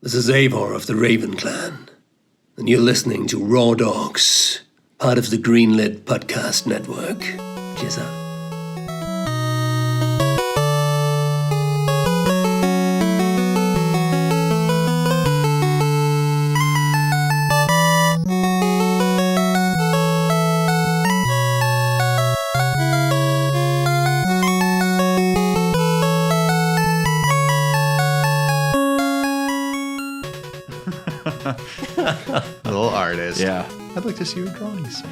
This is Eivor of the Raven Clan, and you're listening to Raw Dogs, part of the Greenlit Podcast Network. Cheers out. Little artist. Yeah. I'd like to see your drawings.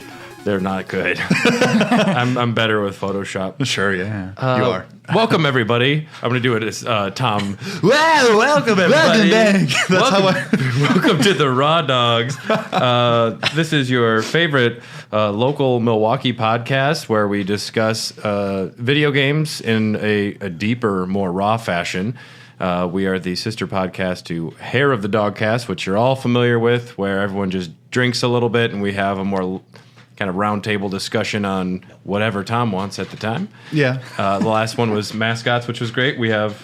They're not good. I'm better with Photoshop. Sure, yeah. You are. Welcome, everybody. I'm going to do it as Tom. Well, welcome, everybody. Welcome to the Raw Dogs. This is your favorite local Milwaukee podcast where we discuss video games in a deeper, more raw fashion. We are the sister podcast to Hair of the Dogcast, which you're all familiar with, where everyone just drinks a little bit and we have a more kind of roundtable discussion on whatever Tom wants at the time. Yeah. The last one was mascots, which was great. We have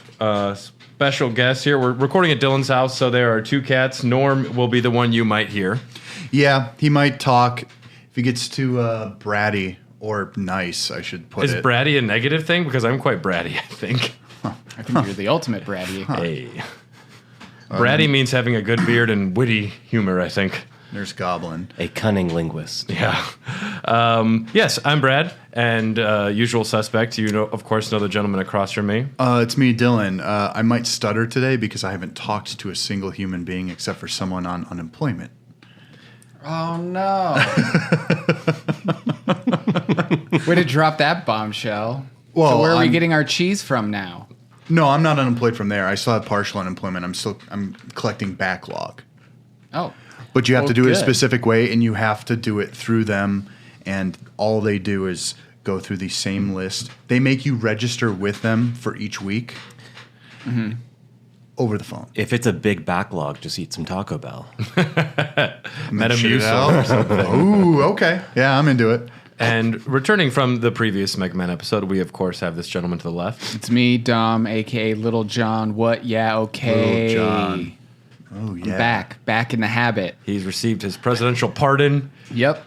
special guests here. We're recording at Dylan's house, so there are two cats. Norm will be the one you might hear. Yeah, he might talk if he gets too bratty or nice, I should put it. Is bratty a negative thing? Because I'm quite bratty, I think. I think you're the ultimate bratty. Hey. Bratty means having a good beard and witty humor, I think. There's Goblin. A cunning linguist. Yeah. Yes, I'm Brad, and usual suspect. You know, of course, know the gentleman across from me. It's me, Dylan. I might stutter today because I haven't talked to a single human being except for someone on unemployment. Oh, no. Way to drop that bombshell. Well, so where are we getting our cheese from now? No, I'm not unemployed from there. I still have partial unemployment. I'm collecting backlog. Oh. But you have to do it a good. specific way, and you have to do it through them, and all they do is go through the same list. They make you register with them for each week over the phone. If it's a big backlog, just eat some Taco Bell. Metamucil or something. Ooh, okay. Yeah, I'm into it. And returning from the previous Mega Man episode, we, of course, have this gentleman to the left. It's me, Dom, a.k.a. Little John. What? Yeah, okay. Little John. Oh, yeah. I'm back in the habit. He's received his presidential pardon. Yep.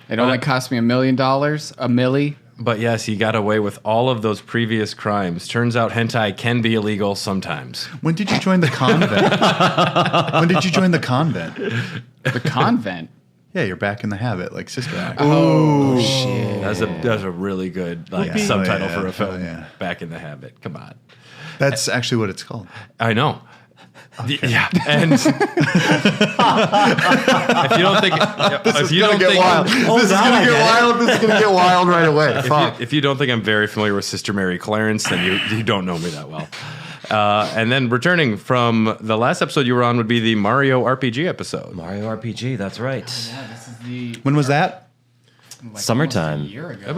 It only cost me $1 million, a milli. But yes, he got away with all of those previous crimes. Turns out hentai can be illegal sometimes. When did you join the convent? When did you join the convent? The convent. Yeah, you're back in the habit, like Sister Act. Oh, shit. That's a really good Yeah. subtitle Oh, yeah. for a film. Oh, yeah. Back in the habit. Come on. That's actually what it's called. I know. Yeah, and if you don't think, This is gonna get wild right away. Fuck. if you don't think I'm very familiar with Sister Mary Clarence, then you don't know me that well. And then returning from the last episode you were on would be the Mario RPG episode. Mario RPG, that's right. Yeah, this is the... When was that? Summertime. almost a year ago. It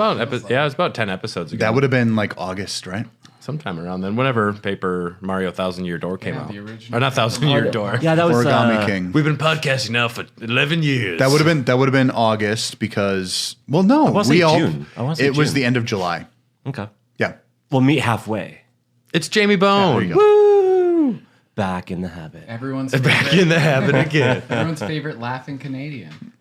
was about 10 episodes ago. That would have been like August, right? Sometime around then, whenever Paper Mario Thousand Year Door came out. the original. Or not Thousand Year Door. Yeah, that was Origami King. We've been podcasting now for 11 years. That would have been August because no, wanna say June. I wanna say it was June. the end of July. Okay. Yeah. We'll meet halfway. It's Jamie There Bone. you go. Woo! Back in the habit. Everyone's Back favorite, in the habit again. everyone's favorite laughing Canadian.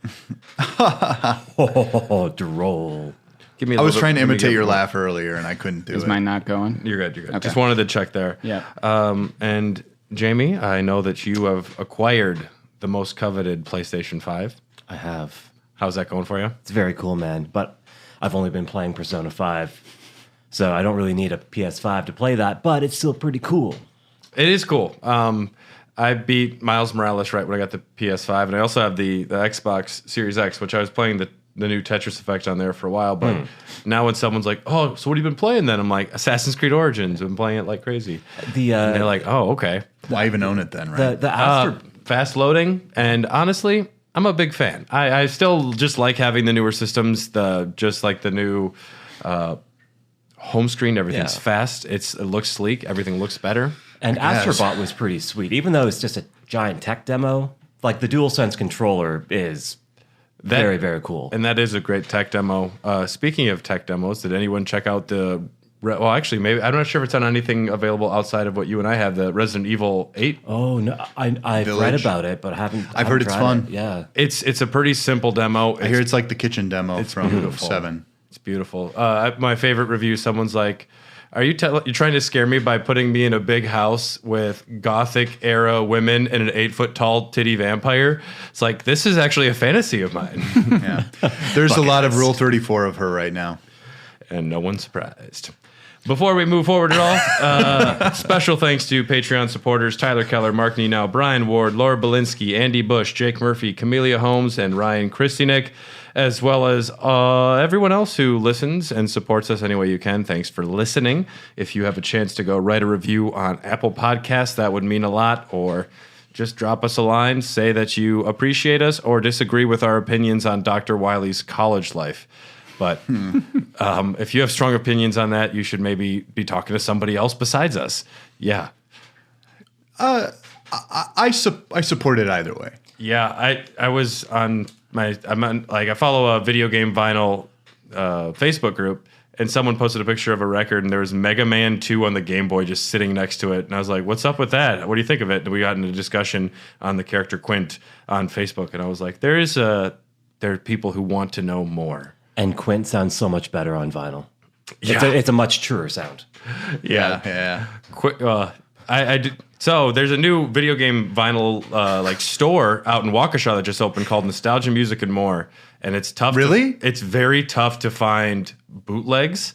Oh, droll. Give me. I was trying to imitate your laugh earlier and I couldn't do Is it. mine not going? You're good. You're good. Okay. Just wanted to check there. Yeah. And Jamie, I know that you have acquired the most coveted PlayStation 5. I have. How's that going for you? It's very cool, man. But I've only been playing Persona 5, so I don't really need a PS5 to play that, but it's still pretty cool. It is cool. I beat Miles Morales right when I got the PS5, and I also have the Xbox Series X, which I was playing the new Tetris Effect on there for a while. But now when someone's like, "Oh, so what have you been playing then?" I'm like, "Assassin's Creed Origins." I've been playing it like crazy. And they're like, "Oh, okay." Why even own it then, right? The Astro... Fast loading, and honestly, I'm a big fan. I still just like having the newer systems, just like the new home screen. Everything's Yeah. fast. It looks sleek. Everything looks better. And Yes. Astrobot was pretty sweet, even though it's just a giant tech demo. Like the DualSense controller is very, very cool. And that is a great tech demo. Speaking of tech demos, did anyone check out the well, actually, maybe I'm not sure if it's on anything available outside of what you and I have. The Resident Evil 8. Oh no, I've Village. read about it, but I haven't. I've heard it's tried fun. it. Yeah, It's a pretty simple demo. I hear it's like the kitchen demo from beautiful. 7. It's beautiful. My favorite review. Someone's like, "Are you you're trying to scare me by putting me in a big house with Gothic era women and an 8-foot tall titty vampire?" It's like, this is actually a fantasy of mine, Yeah. There's a lot of Rule 34 of her right now. and no one's surprised. Before we move forward at all, special thanks to Patreon supporters Tyler Keller, Mark Nenow, Brian Ward, Laura Belinsky, Andy Bush, Jake Murphy, Camellia Holmes, and Ryan Christianick, as well as everyone else who listens and supports us any way you can. Thanks for listening. If you have a chance to go write a review on Apple Podcasts, that would mean a lot, or just drop us a line, say that you appreciate us or disagree with our opinions on Dr. Wily's college life. But if you have strong opinions on that, you should maybe be talking to somebody else besides us. Yeah. I support it either way. Yeah, I was on I follow a video game vinyl Facebook group, and someone posted a picture of a record, and there was Mega Man 2 on the Game Boy just sitting next to it. And I was like, what's up with that? What do you think of it? And we got into a discussion on the character Quint on Facebook, and I was like, there are people who want to know more. and Quint sounds so much better on vinyl. Yeah. It's a much truer sound. Yeah. I did. So there's a new video game vinyl store out in Waukesha that just opened called Nostalgia Music and More, and it's tough. Really? It's very tough to find bootlegs.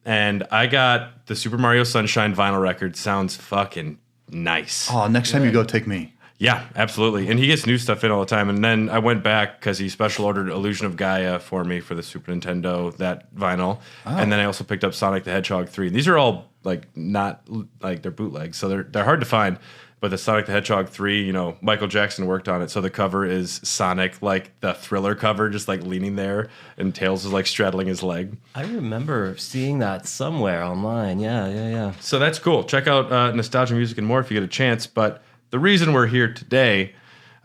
And I got the Super Mario Sunshine vinyl record. Sounds fucking nice. Oh, next time you go, take me. Yeah, absolutely. And he gets new stuff in all the time. And then I went back because he special ordered Illusion of Gaia for me for the Super Nintendo, that vinyl. And then I also picked up Sonic the Hedgehog 3. These are all not they're bootlegs, so they're hard to find. But the Sonic the Hedgehog 3, Michael Jackson worked on it. So the cover is Sonic, like the Thriller cover, just leaning there, and Tails is straddling his leg. I remember seeing that somewhere online. Yeah. So that's cool. Check out Nostalgia Music and More if you get a chance. But the reason we're here today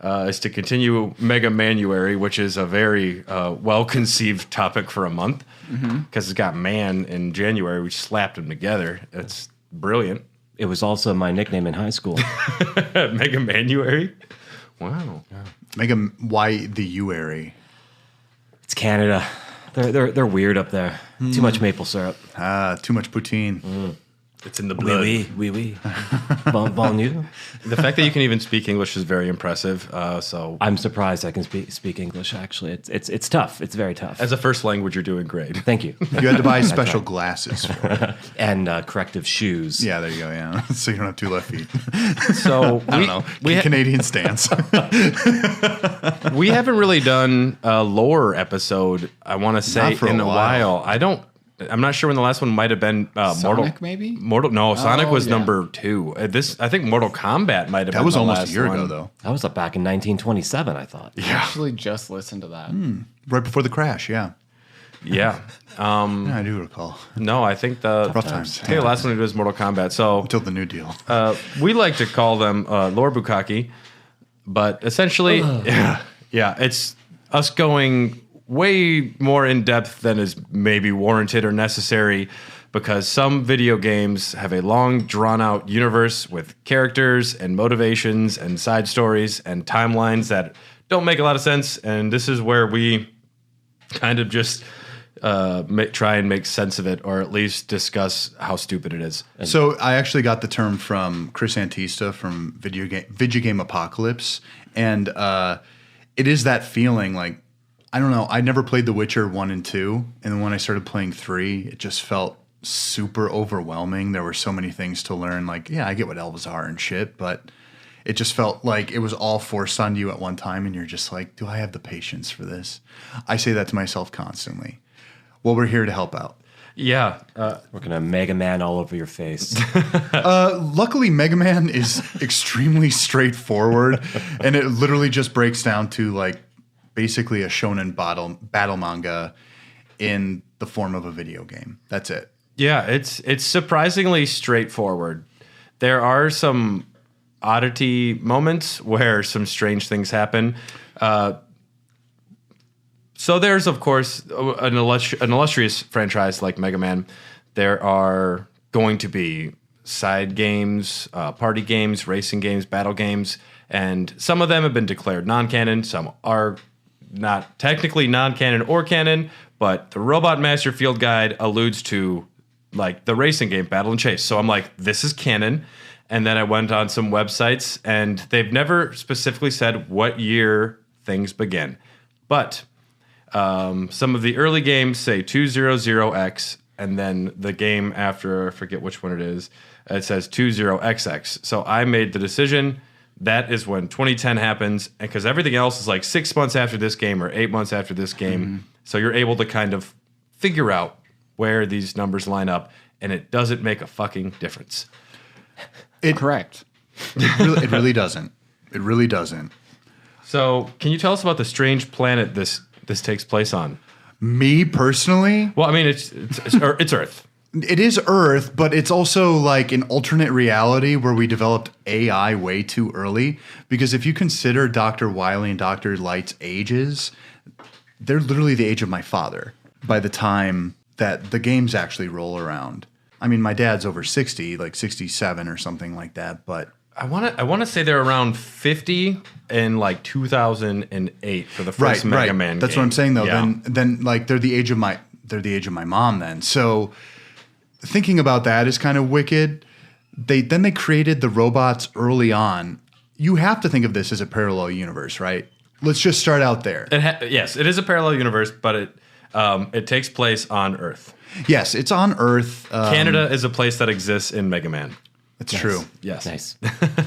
is to continue Mega Manuary, which is a very well-conceived topic for a month, because it's got man in January. We slapped them together. It's brilliant. It was also my nickname in high school. Mega Manuary? Wow. Why the Uary? It's Canada. They're weird up there. Too much maple syrup. Too much poutine. It's in the blood. Oui. Bon you. The fact that you can even speak English is very impressive. So I'm surprised I can speak English. Actually, it's tough. It's very tough. as a first language, you're doing great. Thank you. You had to buy special glasses for it. And corrective shoes. Yeah, there you go. Yeah, so you don't have 2 left feet. So I don't know. Canadian stance. We haven't really done a lore episode, I want to say, Not for in a a while. while. I'm not sure when the last one might have been Mortal. Sonic, maybe? Sonic was yeah. number 2. I think Mortal Kombat might have been That was the almost last a year one. ago, though. That was up back in 1927, I thought. I actually just listened to that. Right before the crash. Yeah. Yeah. Yeah, I do recall. No, I think the Rough times. I think the last one was Mortal Kombat. So Until the New Deal. we like to call them lore bukkake, but essentially, it's us going way more in depth than is maybe warranted or necessary, because some video games have a long, drawn-out universe with characters and motivations and side stories and timelines that don't make a lot of sense. And this is where we kind of just try and make sense of it, or at least discuss how stupid it is. So I actually got the term from Chris Antista from Video Game Apocalypse, and it is that feeling I don't know. I never played The Witcher 1 and 2, and then when I started playing 3, it just felt super overwhelming. There were so many things to learn. I get what elves are and shit, but it just felt like it was all forced on you at one time, and you're just like, do I have the patience for this? I say that to myself constantly. Well, we're here to help out. Yeah. We're gonna Mega Man all over your face. Luckily, Mega Man is extremely straightforward, and it literally just breaks down to basically a shonen battle manga in the form of a video game. That's it. Yeah, it's surprisingly straightforward. There are some oddity moments where some strange things happen. So there's, of course, an illustrious franchise like Mega Man there are going to be side games, party games, racing games, battle games, and some of them have been declared non-canon. Some are not technically non-canon or canon, but the Robot Master Field Guide alludes to like the racing game Battle and Chase. So I'm like, this is canon. And then I went on some websites, and they've never specifically said what year things begin. But some of the early games say 200X, and then the game after, I forget which one it is, it says 20XX. So I made the decision that is when 2010 happens, because everything else is like 6 months after this game or 8 months after this game. So you're able to kind of figure out where these numbers line up, and it doesn't make a fucking difference. Correct. It really doesn't. It really doesn't. So can you tell us about the strange planet this takes place on? Me personally, Well, I mean, it's Earth. it is Earth, but it's also like an alternate reality where we developed AI way too early. Because if you consider Dr. Wily and Dr. Light's ages, they're literally the age of my father by the time that the games actually roll around. I mean, my dad's over 60, like 67 or something like that, but I want to say they're around 50 in like 2008 for the first Mega Man That's game. what I'm saying though. Yeah. Then like they're the age of my mom then. So thinking about that is kind of wicked. They created the robots early on. You have to think of this as a parallel universe, right? Let's just start out there. Yes, it is a parallel universe, but it takes place on Earth. Yes, it's on Earth. Canada is a place that exists in Mega Man. It's true. Yes. Nice.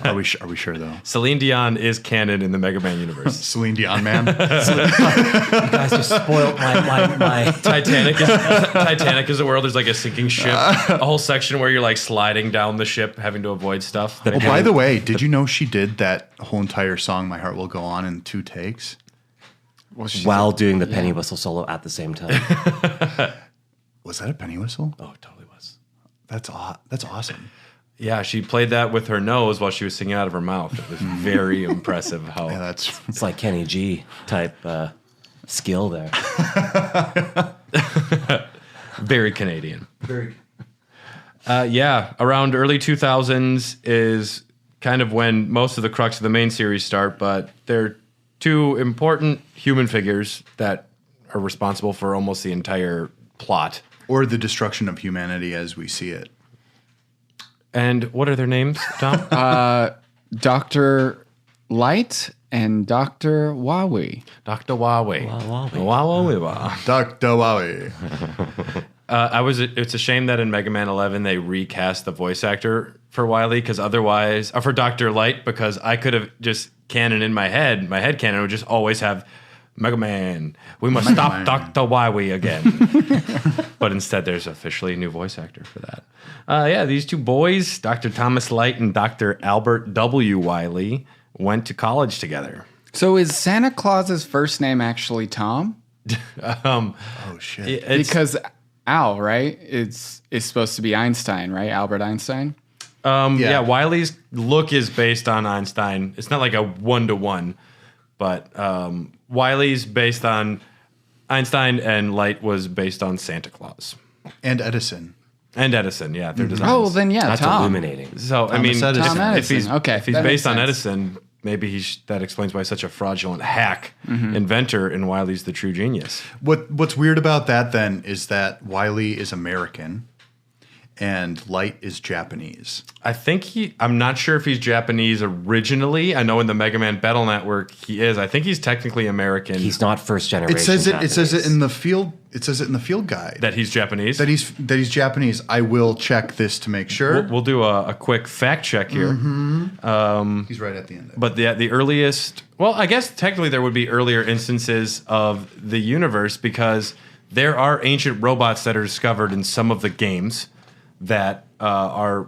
Are we sure though? Celine Dion is canon in the Mega Man universe. Celine Dion, man. You guys just spoiled my Titanic is a world. There's like a sinking ship, a whole section where you're like sliding down the ship, having to avoid stuff. Oh, by the way, did you know she did that whole entire song, "My Heart Will Go On," in 2 takes? while doing the penny whistle solo at the same time. Was that a penny whistle? Oh, it totally was. That's awesome. Yeah, she played that with her nose while she was singing out of her mouth. It was very impressive how. Yeah, that's It's like Kenny G type skill there. Very Canadian. Very. Yeah, around early 2000s is kind of when most of the crux of the main series start, but they're 2 important human figures that are responsible for almost the entire plot. or the destruction of humanity as we see it. And what are their names, Tom? Dr. Light and Dr. Wily. Dr. Wily. Dr. Wily. It's a shame that in Mega Man 11 they recast the voice actor for Wily, because otherwise, for Dr. Light, because I could have just canon in my head canon would just always have Mega Man. We must stop Dr. Wily again. But instead, there's officially a new voice actor for that. Yeah, these 2 boys, Dr. Thomas Light and Dr. Albert W. Wily, went to college together. So is Santa Claus's first name actually Tom? Oh shit. Because Al, right? It's supposed to be Einstein, right? Albert Einstein. Yeah, Wily's look is based on Einstein. It's not like a 1-to-1, but Wily's based on Einstein, and Light was based on Santa Claus. And Edison. Yeah, their designs. Oh, then yeah, That's Tom. illuminating. So, I mean, Edison. Tom Edison. if Okay, he's that based makes on sense. Edison, maybe that explains why such a fraudulent hack inventor and Wily's the true genius. What's weird about that then is that Wily is American and Light is Japanese. I'm not sure if he's Japanese originally. I know in the Mega Man Battle Network he is. I think he's technically American. He's not first generation. It says Japanese. it in the field. It says it in the field guide that he's Japanese. that he's Japanese. I will check this to make sure. We'll do a quick fact check here. He's right at the end. But the earliest, well, I guess technically there would be earlier instances of the universe, because there are ancient robots that are discovered in some of the games that are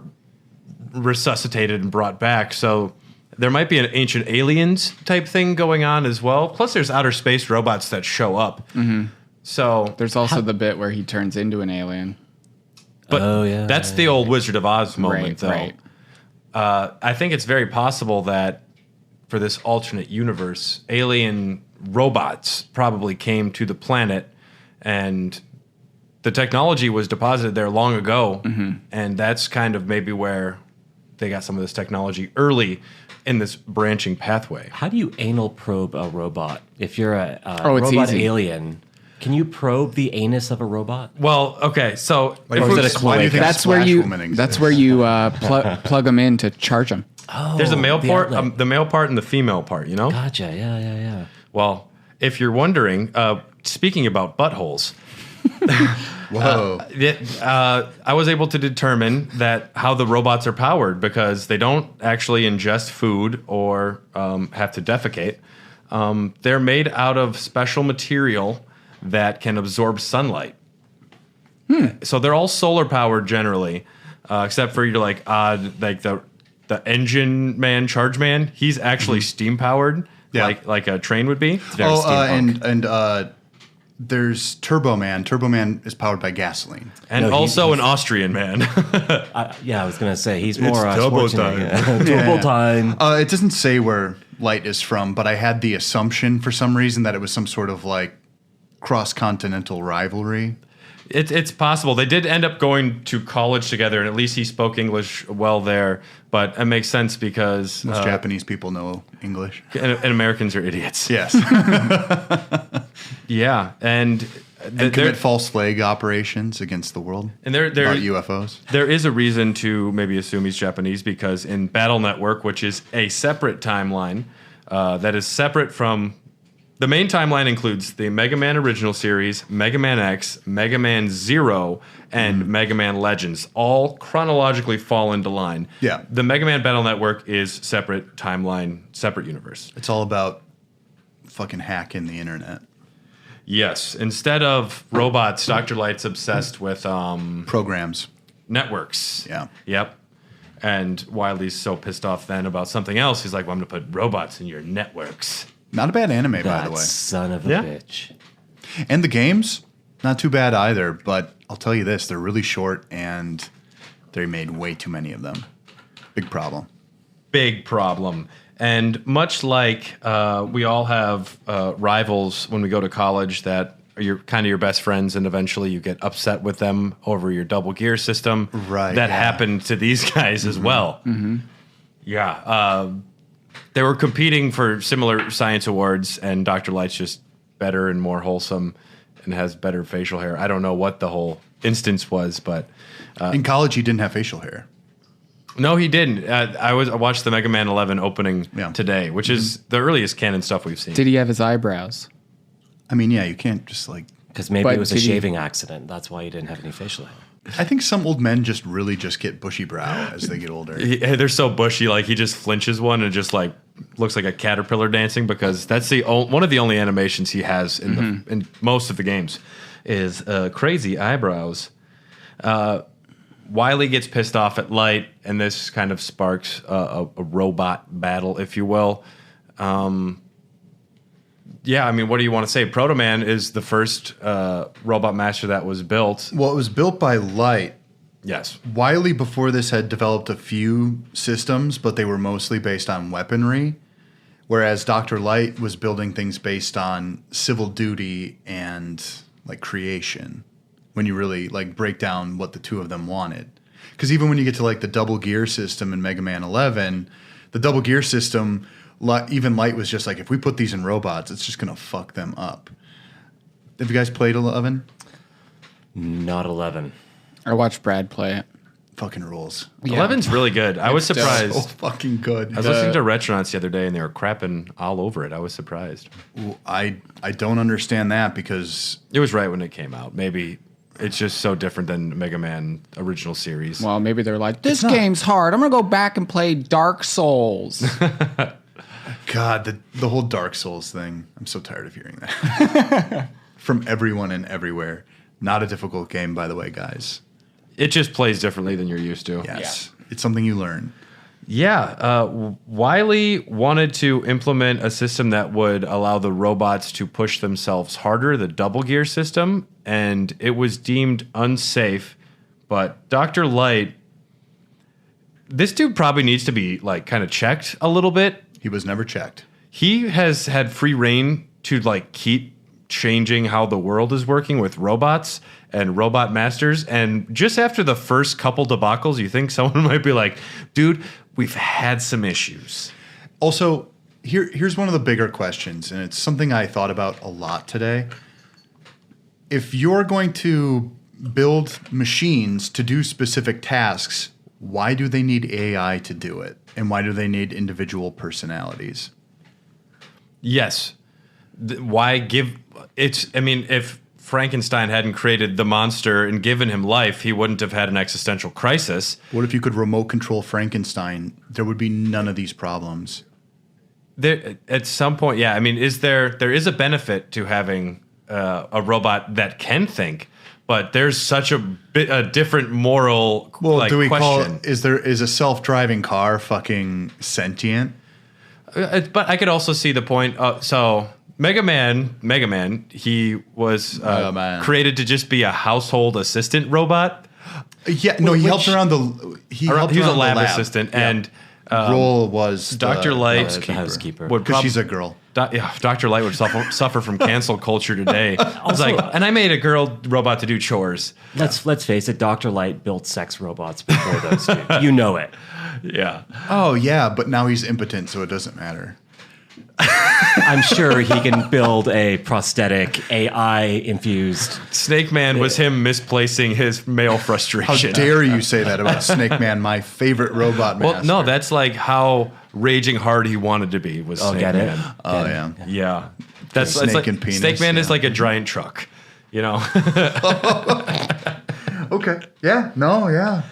resuscitated and brought back. So there might be an ancient aliens type thing going on as well. Plus there's outer space robots that show up. So There's also the bit where he turns into an alien. but that's the old Wizard of Oz moment, though. Right. I think it's very possible that for this alternate universe, alien robots probably came to the planet and the technology was deposited there long ago, and that's kind of maybe where they got some of this technology early in this branching pathway. How do you anal probe a robot? If you're a It's robot easy. alien, can you probe the anus of a robot? Well, okay, so Why if do you we're- think- why do you think That's where you. Splash Woman That's exists? where you plug them in to charge them. there's a male the part, outlet. the male part and the female part, you know? Gotcha. Yeah. Well, if you're wondering, speaking about buttholes, Whoa. I was able to determine that how the robots are powered because they don't actually ingest food or have to defecate. They're made out of special material that can absorb sunlight. So they're all solar powered generally, except for your like the engine man, charge man. He's actually steam powered, Yeah. like a train would be. Very Oh, steampunk. and there's Turbo Man. Turbo Man is powered by gasoline. And No, also he's- an Austrian man. I was gonna say he's more turbo Schwarzenegger. Turbo time. It doesn't say where light is from, but I had the assumption for some reason that it was some sort of like cross-continental rivalry. It's possible. They did end up going to college together, and at least he spoke English well there. But it makes sense because Most Japanese people know English. and Americans are idiots. Yes. Yeah, and And commit false flag operations against the world. and there About UFOs. there is a reason to maybe assume he's Japanese because in Battle Network, which is a separate timeline that is separate from the main timeline, includes the Mega Man original series, Mega Man X, Mega Man Zero, and Mega Man Legends. All chronologically fall into line. Yeah. The Mega Man Battle Network is separate timeline, separate universe. It's all about fucking hacking the internet. Yes. Instead of robots, Dr. Light's obsessed with Programs. networks. Yeah. Yep. And Wily's so pissed off then about something else. He's like, well, I'm going to put robots in your networks. Not a bad anime, by the That way. son of a Yeah. bitch. And the games, not too bad either. But I'll tell you this, they're really short and they made way too many of them. Big problem. Big problem. And much like we all have rivals when we go to college that are your best friends, and eventually you get upset with them over your double gear system. Right, That yeah. happened to these guys as well. Yeah. They were competing for similar science awards, and Dr. Light's just better and more wholesome and has better facial hair. I don't know what the whole instance was, but In college, he didn't have facial hair. no, he didn't. I watched the Mega Man 11 opening Yeah. today, which is the earliest canon stuff we've seen. Did he have his eyebrows? I mean, yeah, you can't just like. Because maybe But it was a did he- shaving accident. That's why he didn't have any facial hair. I think some old men just really just get bushy brow as they get older. They're so bushy, like he just flinches one and just like looks like a caterpillar dancing because that's one of the only animations he has in most of the games is crazy eyebrows. Wily gets pissed off at Light, and this kind of sparks a robot battle, if you will. Yeah, I mean, what do you want to say? Proto Man is the first robot master that was built. Well, it was built by Light. Yes. Wily before this had developed a few systems, but they were mostly based on weaponry. Whereas Dr. Light was building things based on civil duty and like creation. When you really like break down what the two of them wanted. Because even when you get to like the double gear system in Mega Man 11, the double gear system, even Light was just like, if we put these in robots, it's just going to fuck them up. Have you guys played 11? Not 11. I watched Brad play it. Fucking rules. 11's really good. I was It's surprised. So fucking good. I was listening to Retronauts the other day, and they were crapping all over it. I was surprised. I don't understand that because It was right when it came out. Maybe it's just so different than Mega Man original series. Well, maybe they're like, this game's hard. I'm going to go back and play Dark Souls. God, the whole Dark Souls thing. I'm so tired of hearing that from everyone and everywhere. Not a difficult game, by the way, guys. It just plays differently than you're used to. Yes, it's something you learn. Yeah. Wily wanted to implement a system that would allow the robots to push themselves harder, the double gear system, and it was deemed unsafe. But Dr. Light, this dude probably needs to be like kind of checked a little bit. He was never checked. He has had free reign to like keep changing how the world is working with robots and robot masters. And just after the first couple debacles, you think someone might be like, dude, we've had some issues. Also, here's one of the bigger questions, and it's something I thought about a lot today. If you're going to build machines to do specific tasks, why do they need AI to do it? And why do they need individual personalities? Yes. Why give it's? I mean, if Frankenstein hadn't created the monster and given him life, he wouldn't have had an existential crisis. What if you could remote control Frankenstein? There would be none of these problems. There, at some point, yeah. I mean, there is a benefit to having a robot that can think, but there's such a different moral Do we question. Is a self-driving car fucking sentient? But I could also see the point. So Mega Man, he was created to just be a household assistant robot. Yeah, no, he helped around the. He was a lab assistant, and role was Dr. Light, the housekeeper. because she's a girl. Dr. Light would suffer from cancel culture today. It's like, and I made a girl robot to do chores. Let's face it, Dr. Light built sex robots before those two. You know it. Yeah. Oh yeah, but now he's impotent, so it doesn't matter. I'm sure he can build a prosthetic AI-infused. Snake Man was him misplacing his male How frustration. dare you say that about Snake Man, my favorite robot master? Well, no, that's like how raging hard he wanted to be was Snake get it? Man. Oh yeah. Yeah. That's Snake it's like, and penis, Snake Man is yeah. like a giant truck, you know? Okay. Yeah. No. Yeah.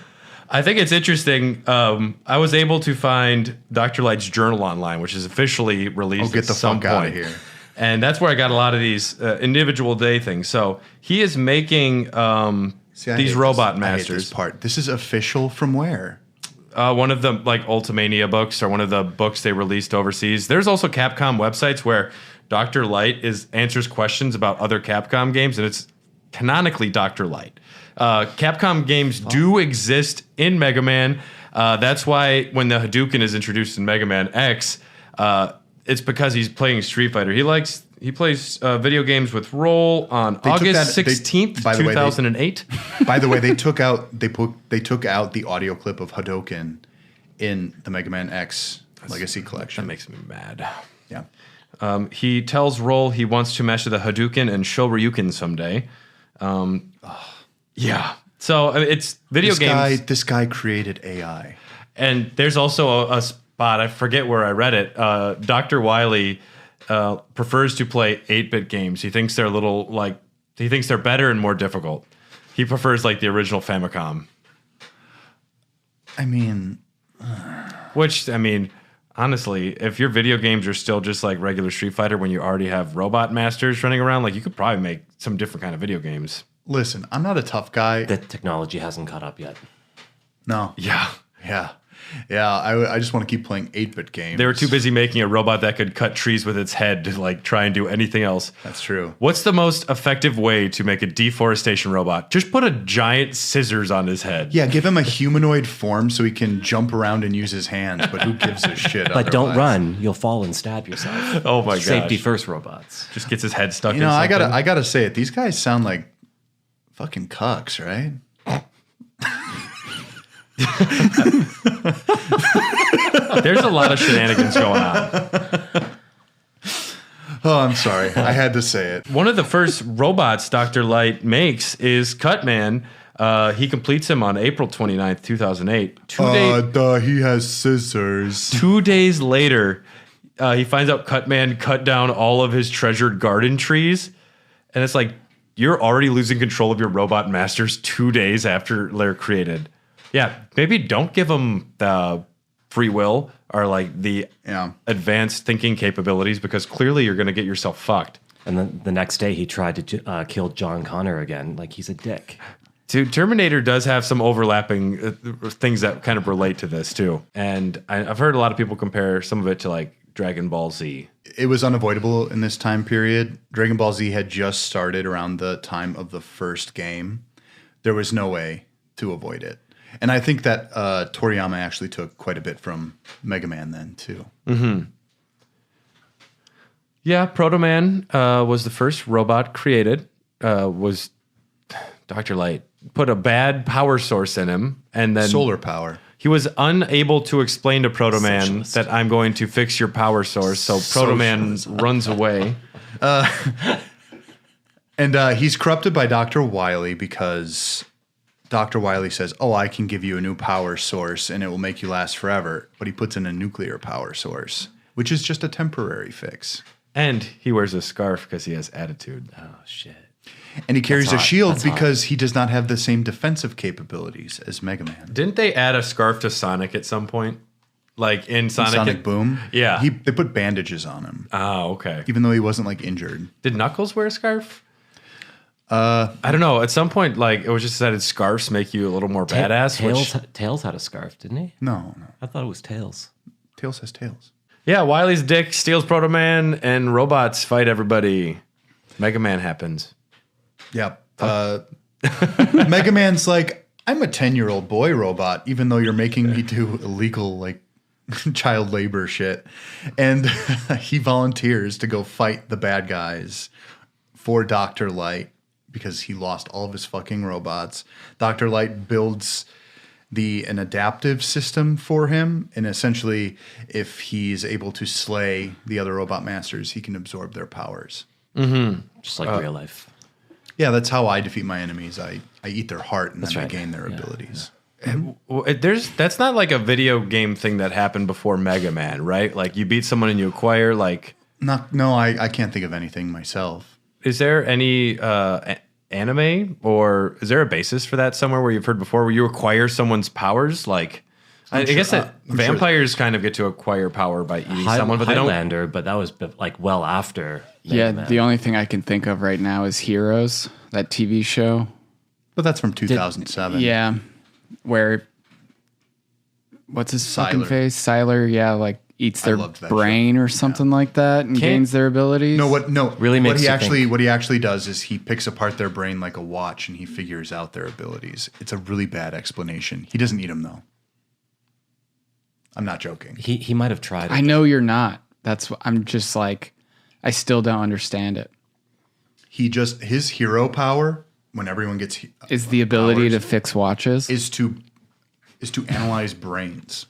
I think it's interesting. I was able to find Dr. Light's journal online, which is officially released Get the at some fuck out of point. here. And that's where I got a lot of these individual day things. So he is making See, I these hate robot this. I hate masters. this part. This is official from where? One of the like Ultimania books or one of the books they released overseas. There's also Capcom websites where Dr. Light answers questions about other Capcom games, and it's canonically Dr. Light. Capcom games do exist in Mega Man. That's why when the Hadouken is introduced in Mega Man X, it's because he's playing Street Fighter. He plays video games with Roll on August 16th, 2008. By the way, they took out the audio clip of Hadouken in the Mega Man X Legacy Collection. That makes me mad. Yeah. He tells Roll he wants to master the Hadouken and Shoryuken someday. Yeah. So I mean, it's video games. This guy created AI. And there's also a spot, I forget where I read it. Dr. Wily prefers to play 8-bit games. He thinks they're he thinks they're better and more difficult. He prefers like the original Famicom. I mean, Which, I mean, honestly, if your video games are still just like regular Street Fighter when you already have robot masters running around, like you could probably make some different kind of video games. listen, I'm not a tough guy. The technology hasn't caught up yet. No. Yeah. Yeah. Yeah. I just want to keep playing 8-bit games. They were too busy making a robot that could cut trees with its head to like try and do anything else. That's true. What's the most effective way to make a deforestation robot? Just put a giant scissors on his head. Yeah, give him a humanoid form so he can jump around and use his hands, but who gives a shit? But don't otherwise? run. You'll fall and stab yourself. Oh my gosh. Safety first, robots. Just gets his head stuck You in know, something. I gotta say it. These guys sound like fucking cucks, right? There's a lot of shenanigans going on. Oh, I'm sorry. I had to say it. One of the first robots Dr. Light makes is Cutman. He completes him on April 29th, 2008. He has scissors. 2 days later, he finds out Cutman cut down all of his treasured garden trees. And it's like, you're already losing control of your robot masters 2 days after they're created. Yeah, maybe don't give them the free will or like the advanced thinking capabilities because clearly you're going to get yourself fucked. And then the next day he tried to kill John Connor again. Like he's a dick. Dude, Terminator does have some overlapping things that kind of relate to this too. And I've heard a lot of people compare some of it to like Dragon Ball Z. It was unavoidable in this time period. Dragon Ball Z had just started around the time of the first game. There was no way to avoid it. And I think that Toriyama actually took quite a bit from Mega Man then too. Mm-hmm. Yeah, Proto Man was the first robot created. Was Dr. Light put a bad power source in him, and then Solar power. he was unable to explain to Proto Man Socialist. that I'm going to fix your power source. So Proto Man runs away. And he's corrupted by Dr. Wily because Dr. Wily says, oh, I can give you a new power source and it will make you last forever. But he puts in a nuclear power source, which is just a temporary fix. And he wears a scarf because he has attitude. Oh, shit. And he carries a hot. shield That's hot. because he does not have the same defensive capabilities as Mega Man. Didn't they add a scarf to Sonic at some point? Like in Sonic Boom? Yeah. They put bandages on him, Oh, okay. even though he wasn't like injured. Did Knuckles wear a scarf? I don't know. At some point, like it was just decided scarves make you a little more badass. Tails had a scarf, didn't he? No. I thought it was Tails. Tails has tails. Yeah, Wily's dick steals Proto Man, and robots fight everybody. Mega Man happens. Yeah. Mega Man's like, I'm a 10-year-old boy robot, even though you're making me do illegal, like, child labor shit. And he volunteers to go fight the bad guys for Dr. Light because he lost all of his fucking robots. Dr. Light builds an adaptive system for him, and essentially, if he's able to slay the other robot masters, he can absorb their powers. Just like real life. Yeah, that's how I defeat my enemies. I eat their heart and then I right. gain their abilities. That's not like a video game thing that happened before Mega Man, right? Like you beat someone and you acquire like. I can't think of anything myself. Is there any anime or is there a basis for that somewhere where you've heard before where you acquire someone's powers? Like, I guess that vampires kind of get to acquire power by eating someone, but they don't. Highlander, but that was like well after. Mega Yeah, Man. the only thing I can think of right now is Heroes, that TV show. But that's from 2007. Yeah, where what's his fucking Siler. face? Siler, yeah, like eats their loved that brain or something like that and gains their abilities. Really makes you think. What he actually does is he picks apart their brain like a watch and he figures out their abilities. It's a really bad explanation. He doesn't eat them though. I'm not joking. He might have tried it. I know you're not. That's what I'm just like. I still don't understand it. His hero power when everyone gets Is the ability to powers fix watches? is to analyze brains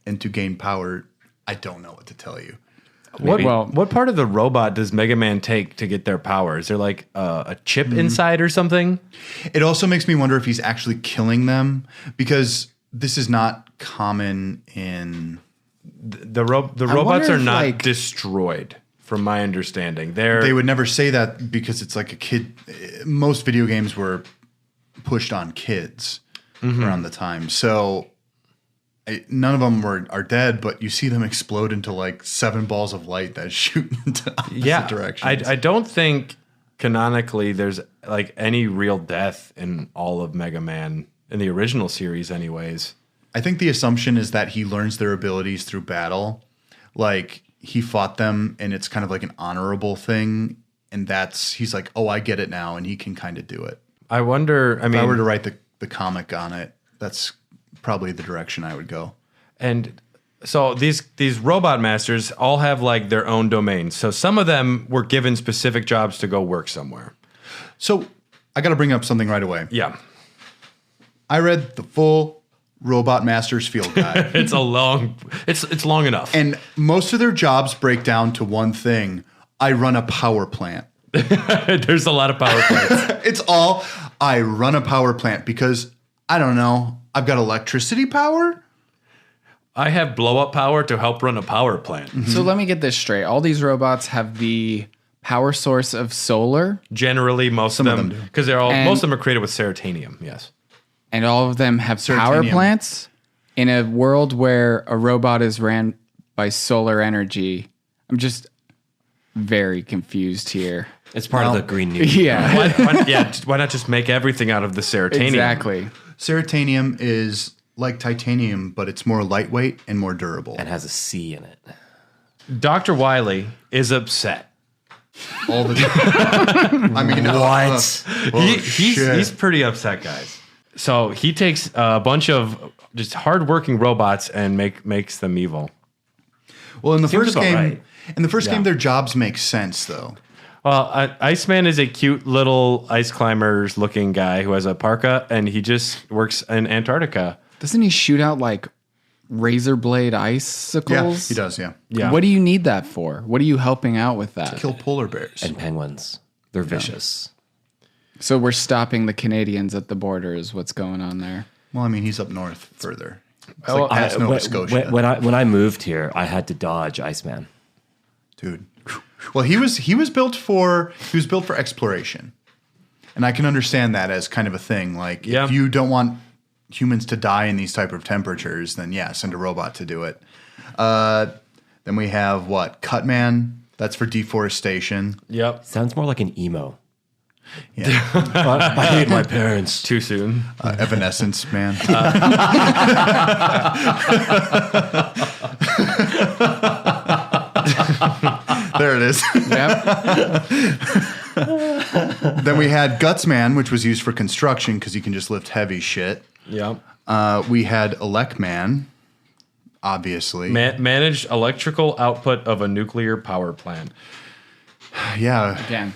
and to gain power. I don't know what to tell you. What part of the robot does Mega Man take to get their power? Is there like a chip inside or something? It also makes me wonder if he's actually killing them because this is not common in. The robots wonder are if, not like- destroyed, from my understanding. They would never say that because it's like a kid. Most video games were pushed on kids around the time, so none of them are dead. But you see them explode into like 7 balls of light that shoot into opposite directions. I don't think canonically there's like any real death in all of Mega Man in the original series, anyways. I think the assumption is that he learns their abilities through battle. Like he fought them and it's kind of like an honorable thing. And he's like, oh, I get it now. And he can kind of do it. I wonder, If I were to write the comic on it, that's probably the direction I would go. and so these robot masters all have like their own domains. So some of them were given specific jobs to go work somewhere. So I got to bring up something right away. Yeah. I read the full Robot Masters field guide. It's long enough. And most of their jobs break down to one thing. I run a power plant. There's a lot of power plants. It's all I run a power plant because I don't know. I've got electricity power. I have blow up power to help run a power plant. So let me get this straight. All these robots have the power source of solar, Generally, most Some of of them them do. because And- most of them are created with serotonin. Yes. and all of them have power Certainium. plants. In a world where a robot is ran by solar energy, I'm just very confused here. It's part of the Green New. Yeah, Why not just make everything out of the serotonin? exactly. Serotonin is like titanium, but it's more lightweight and more durable. And has a C in it. Dr. Wily is upset. All the time. I mean, What? He's pretty upset, guys. So he takes a bunch of just hardworking robots and makes them evil. Well, in the Seems first about game, right. their jobs make sense though. Well, Iceman is a cute little ice climbers looking guy who has a parka, and he just works in Antarctica. Doesn't he shoot out like razor blade icicles? Yeah, he does. Yeah, Yeah. What do you need that for? What are you helping out with that? kill polar bears. And penguins. They're vicious. So we're stopping the Canadians at the border is what's going on there. Well, I mean, he's up north further. It's Oh, like past Nova Scotia, When I moved here, I had to dodge Iceman. dude. Well, he was built for exploration, and I can understand that as kind of a thing. Like, Yeah. if you don't want humans to die in these type of temperatures, then yeah, send a robot to do it. Then we have Cutman. That's for deforestation. Yep. Sounds more like an emo. Yeah, I hate my parents. Too soon. Evanescence man. There it is. Yep. Then we had Gutsman, which was used for construction because you can just lift heavy shit. Yep. We had Elecman, obviously. Managed electrical output of a nuclear power plant. Yeah, Again.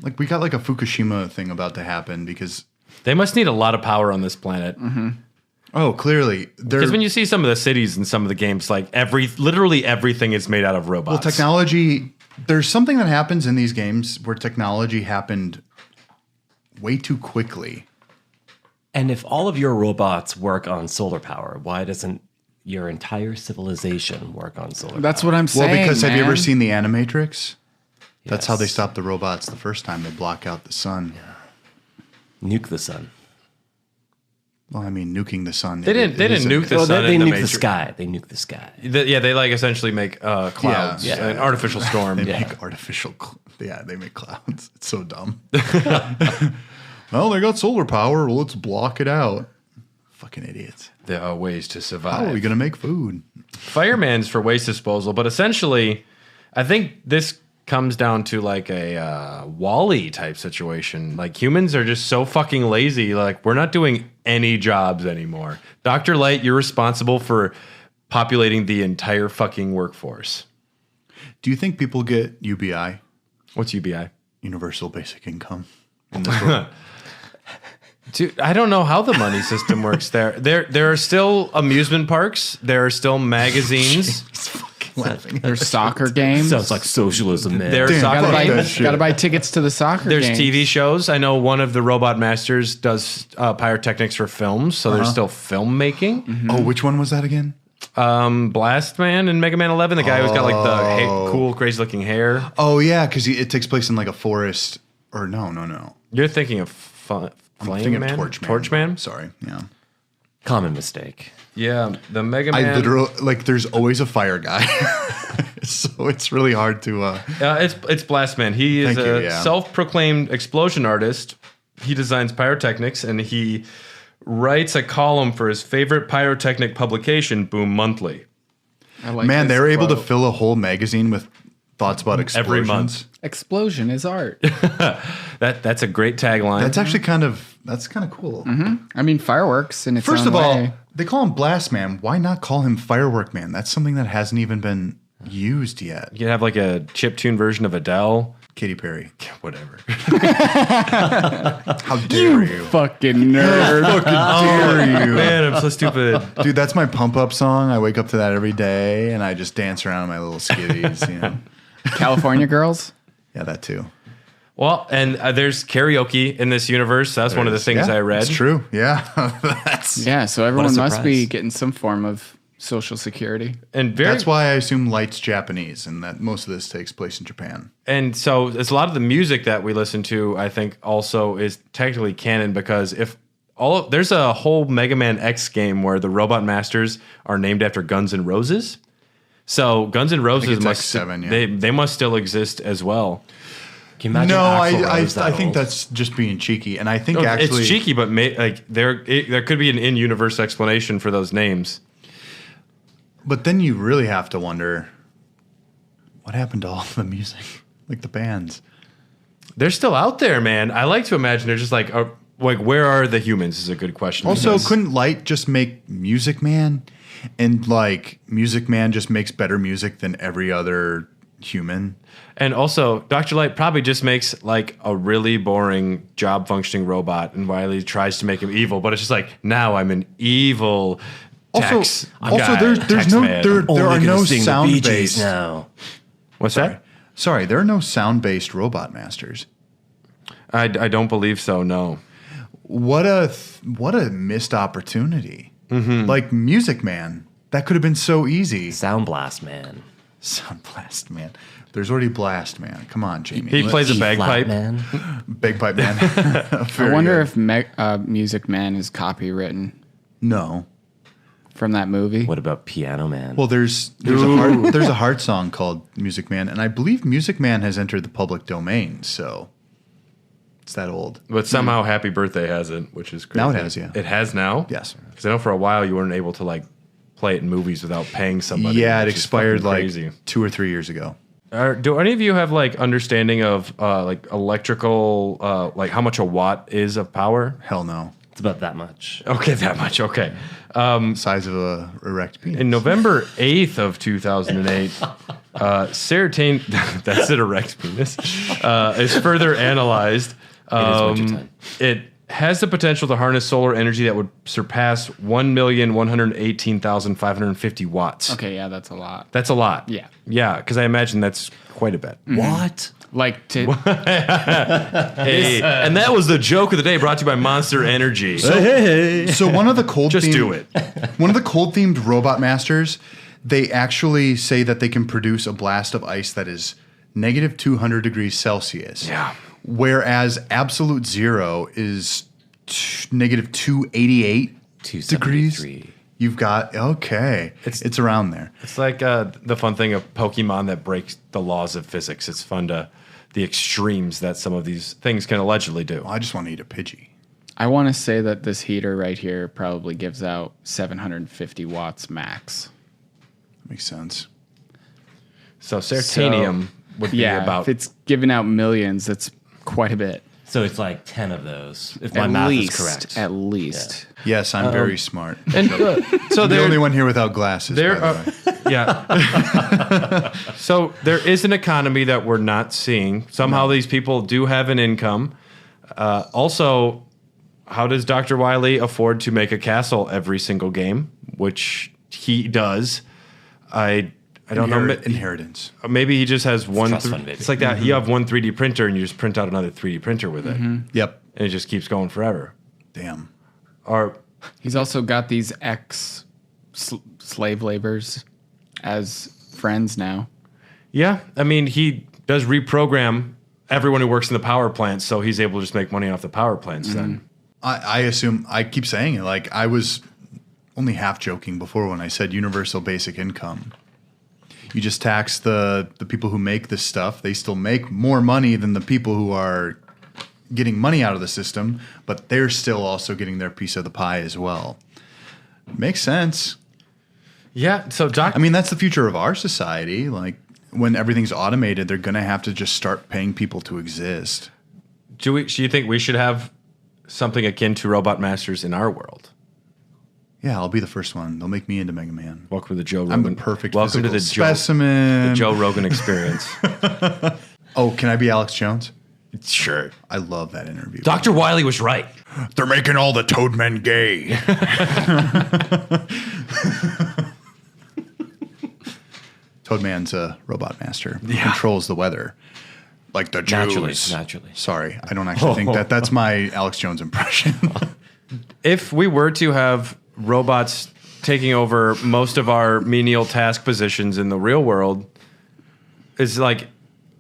like we got like a Fukushima thing about to happen because They must need a lot of power on this planet. clearly Because when you see some of the cities in some of the games, like literally everything is made out of robots. technology. There's something that happens in these games where technology happened way too quickly. And if all of your robots work on solar power, why doesn't your entire civilization work on solar That's power? what I'm saying. Well, because have you ever man. seen the Animatrix? That's how they Yes. stopped the robots the first time. They block out the sun. Nuke the sun. Well, I mean, nuking the sun. They didn't nuke the Well, sun they in the nuke the Matrix. sky. They nuke the sky. They like essentially make clouds, Yeah. an artificial storm. They Yeah. make artificial. They make clouds. It's so dumb. Well, they got solar power. Well, let's block it out. Fucking idiots. There are ways to How survive. are we gonna make food? Fireman's for waste disposal, but essentially, I think this comes down to like a Wally type situation. Like humans are just so fucking lazy. Like we're not doing any jobs anymore. Dr. Light, you're responsible for populating the entire fucking workforce. Do you think people get UBI, What's UBI? Universal Basic Income, in this world? Dude, I don't know how the money system works there. There are still amusement parks. There are still magazines. He's fucking laughing. There's soccer games. Sounds like socialism, man. There's Damn, soccer fuck games. that shit. Gotta buy tickets to the soccer There's games. TV shows. I know one of the Robot Masters does pyrotechnics for films, so there's still filmmaking. Oh, which one was that again? Blast Man in Mega Man 11, the guy who's got like the cool, crazy-looking hair. Oh yeah, because it takes place in like a forest. Or no. You're thinking of I'm Flame thinking Man? of Torchman. Torchman? Sorry. Yeah. Common mistake. Yeah, the Mega Man. I literally like. There's always a fire guy, so it's really hard to. It's Blast Man. He is Thank you, a yeah. self-proclaimed explosion artist. He designs pyrotechnics, and he writes a column for his favorite pyrotechnic publication, Boom Monthly. I like Man, this they were able to quote. fill a whole magazine with thoughts about explosions. Every month. Explosion is art. That's a great tagline. That's actually kind of cool. I mean, fireworks in its First own of all, way. they call him Blast Man. Why not call him Firework Man? That's something that hasn't even been used yet. You could have like a chiptune version of Adele. Katy Perry. Whatever. How dare you? Fucking nerd. Dare you? Man, I'm so stupid. Dude, that's my pump up song. I wake up to that every day and I just dance around in my little skivvies, you know. California Girls. Yeah, that too. Well, and there's karaoke in this universe. That's one of the things Yeah, I read. It's true. Yeah. That's Yeah, so everyone must be surprise. getting some form of social security. And very That's why I assume Light's Japanese and that most of this takes place in Japan. And so it's a lot of the music that we listen to, I think, also is technically canon because there's a whole Mega Man X game where the Robot Masters are named after Guns N' Roses. So Guns N' Roses it's must X7, yeah. they must still exist as well. Can you imagine No, Axl Rose that I think old? that's just being cheeky. And I think No, actually it's cheeky, but there could be an in-universe explanation for those names. But then you really have to wonder what happened to all the music, like the bands. They're still out there, man. I like to imagine they're just like like, where are the humans is a good question. Also, because- couldn't Light just make Music Man? And like Music Man just makes better music than every other human. And also, Dr. Light probably just makes like a really boring job functioning robot, and Wily tries to make him evil, but it's just like, now I'm an evil tax guy, there's tax no man. there are no Bee sound Gees based. now. What's that? Sorry, there are no sound based robot masters. I don't believe so. No. What a missed opportunity. Like Music Man, that could have been so easy. Sound Blast Man. Sound Blast Man. There's already Blast Man. Come on, Jamie. He plays a E-flat bagpipe. Man. Bagpipe Man. I wonder if Music Man is copywritten no. from that movie. What about Piano Man? Well, there's a heart song called Music Man, and I believe Music Man has entered the public domain, so it's that old. But somehow Happy Birthday hasn't, which is crazy. Now it has, yeah. It has now? Yes. Because I know for a while you weren't able to like play it in movies without paying somebody. Yeah, it which is expired fucking like crazy. 2 or 3 years ago. Do any of you have like understanding of like electrical, like how much a watt is of power? Hell no. It's about that much. Okay, that much. Okay. Size of a erect penis. In November 8th of 2008, serotonin, that's an erect penis, is further analyzed. It is wintertime. It has the potential to harness solar energy that would surpass 1,118,550 watts. Okay, yeah, that's a lot. That's a lot. Yeah. Yeah, because I imagine that's quite a bit. What? Like to Hey, and that was the joke of the day brought to you by Monster Energy. So one of the cold Just do it. One of the cold themed robot masters, they actually say that they can produce a blast of ice that is negative 200 degrees Celsius. Yeah. Whereas absolute zero is negative 288 degrees. 273. You've got it's around there. It's like the fun thing of Pokemon that breaks the laws of physics. It's fun to the extremes that some of these things can allegedly do. I just want to eat a Pidgey. I want to say that this heater right here probably gives out 750 watts max. Makes sense. So serotonin would be Yeah, about if it's giving out millions, that's quite a bit. So it's like 10 of those, if my At math least, is correct. at least. Yes, I'm very smart. and so The only one here without glasses. there by the way. yeah. So there is an economy that we're not seeing. Somehow these people do have an income. Also, how does Dr. Wily afford to make a castle every single game, which he does? I don't know. Inheritance. Maybe he just has one. trust fund, baby. It's like that. You have one 3D printer and you just print out another 3D printer with it, Yep. and it just keeps going forever. Damn. Or He's also got these slave laborers as friends now. yeah, I mean he does reprogram everyone who works in the power plants, so he's able to just make money off the power plants. Then I assume, I keep saying it, like I was only half joking before when I said universal basic income. You just tax the people who make this stuff. They still make more money than the people who are getting money out of the system, but they're still also getting their piece of the pie as well. Makes sense. yeah. So I mean, that's the future of our society. Like when everything's automated, they're going to have to just start paying people to exist. do you think we should have something akin to robot masters in our world? Yeah, I'll be the first one. They'll make me into Mega Man. Welcome to the Joe Rogan. I'm the perfect Welcome to physical the specimen. Joe Rogan experience. Oh, can I be Alex Jones? Sure. I love that interview. Dr. Wily was right. They're making all the Toadmen gay. Toadman's a robot master who controls the weather. Like the Jews. Naturally. Sorry, I don't actually think that. That's my Alex Jones impression. If we were to have robots taking over most of our menial task positions in the real world, is like,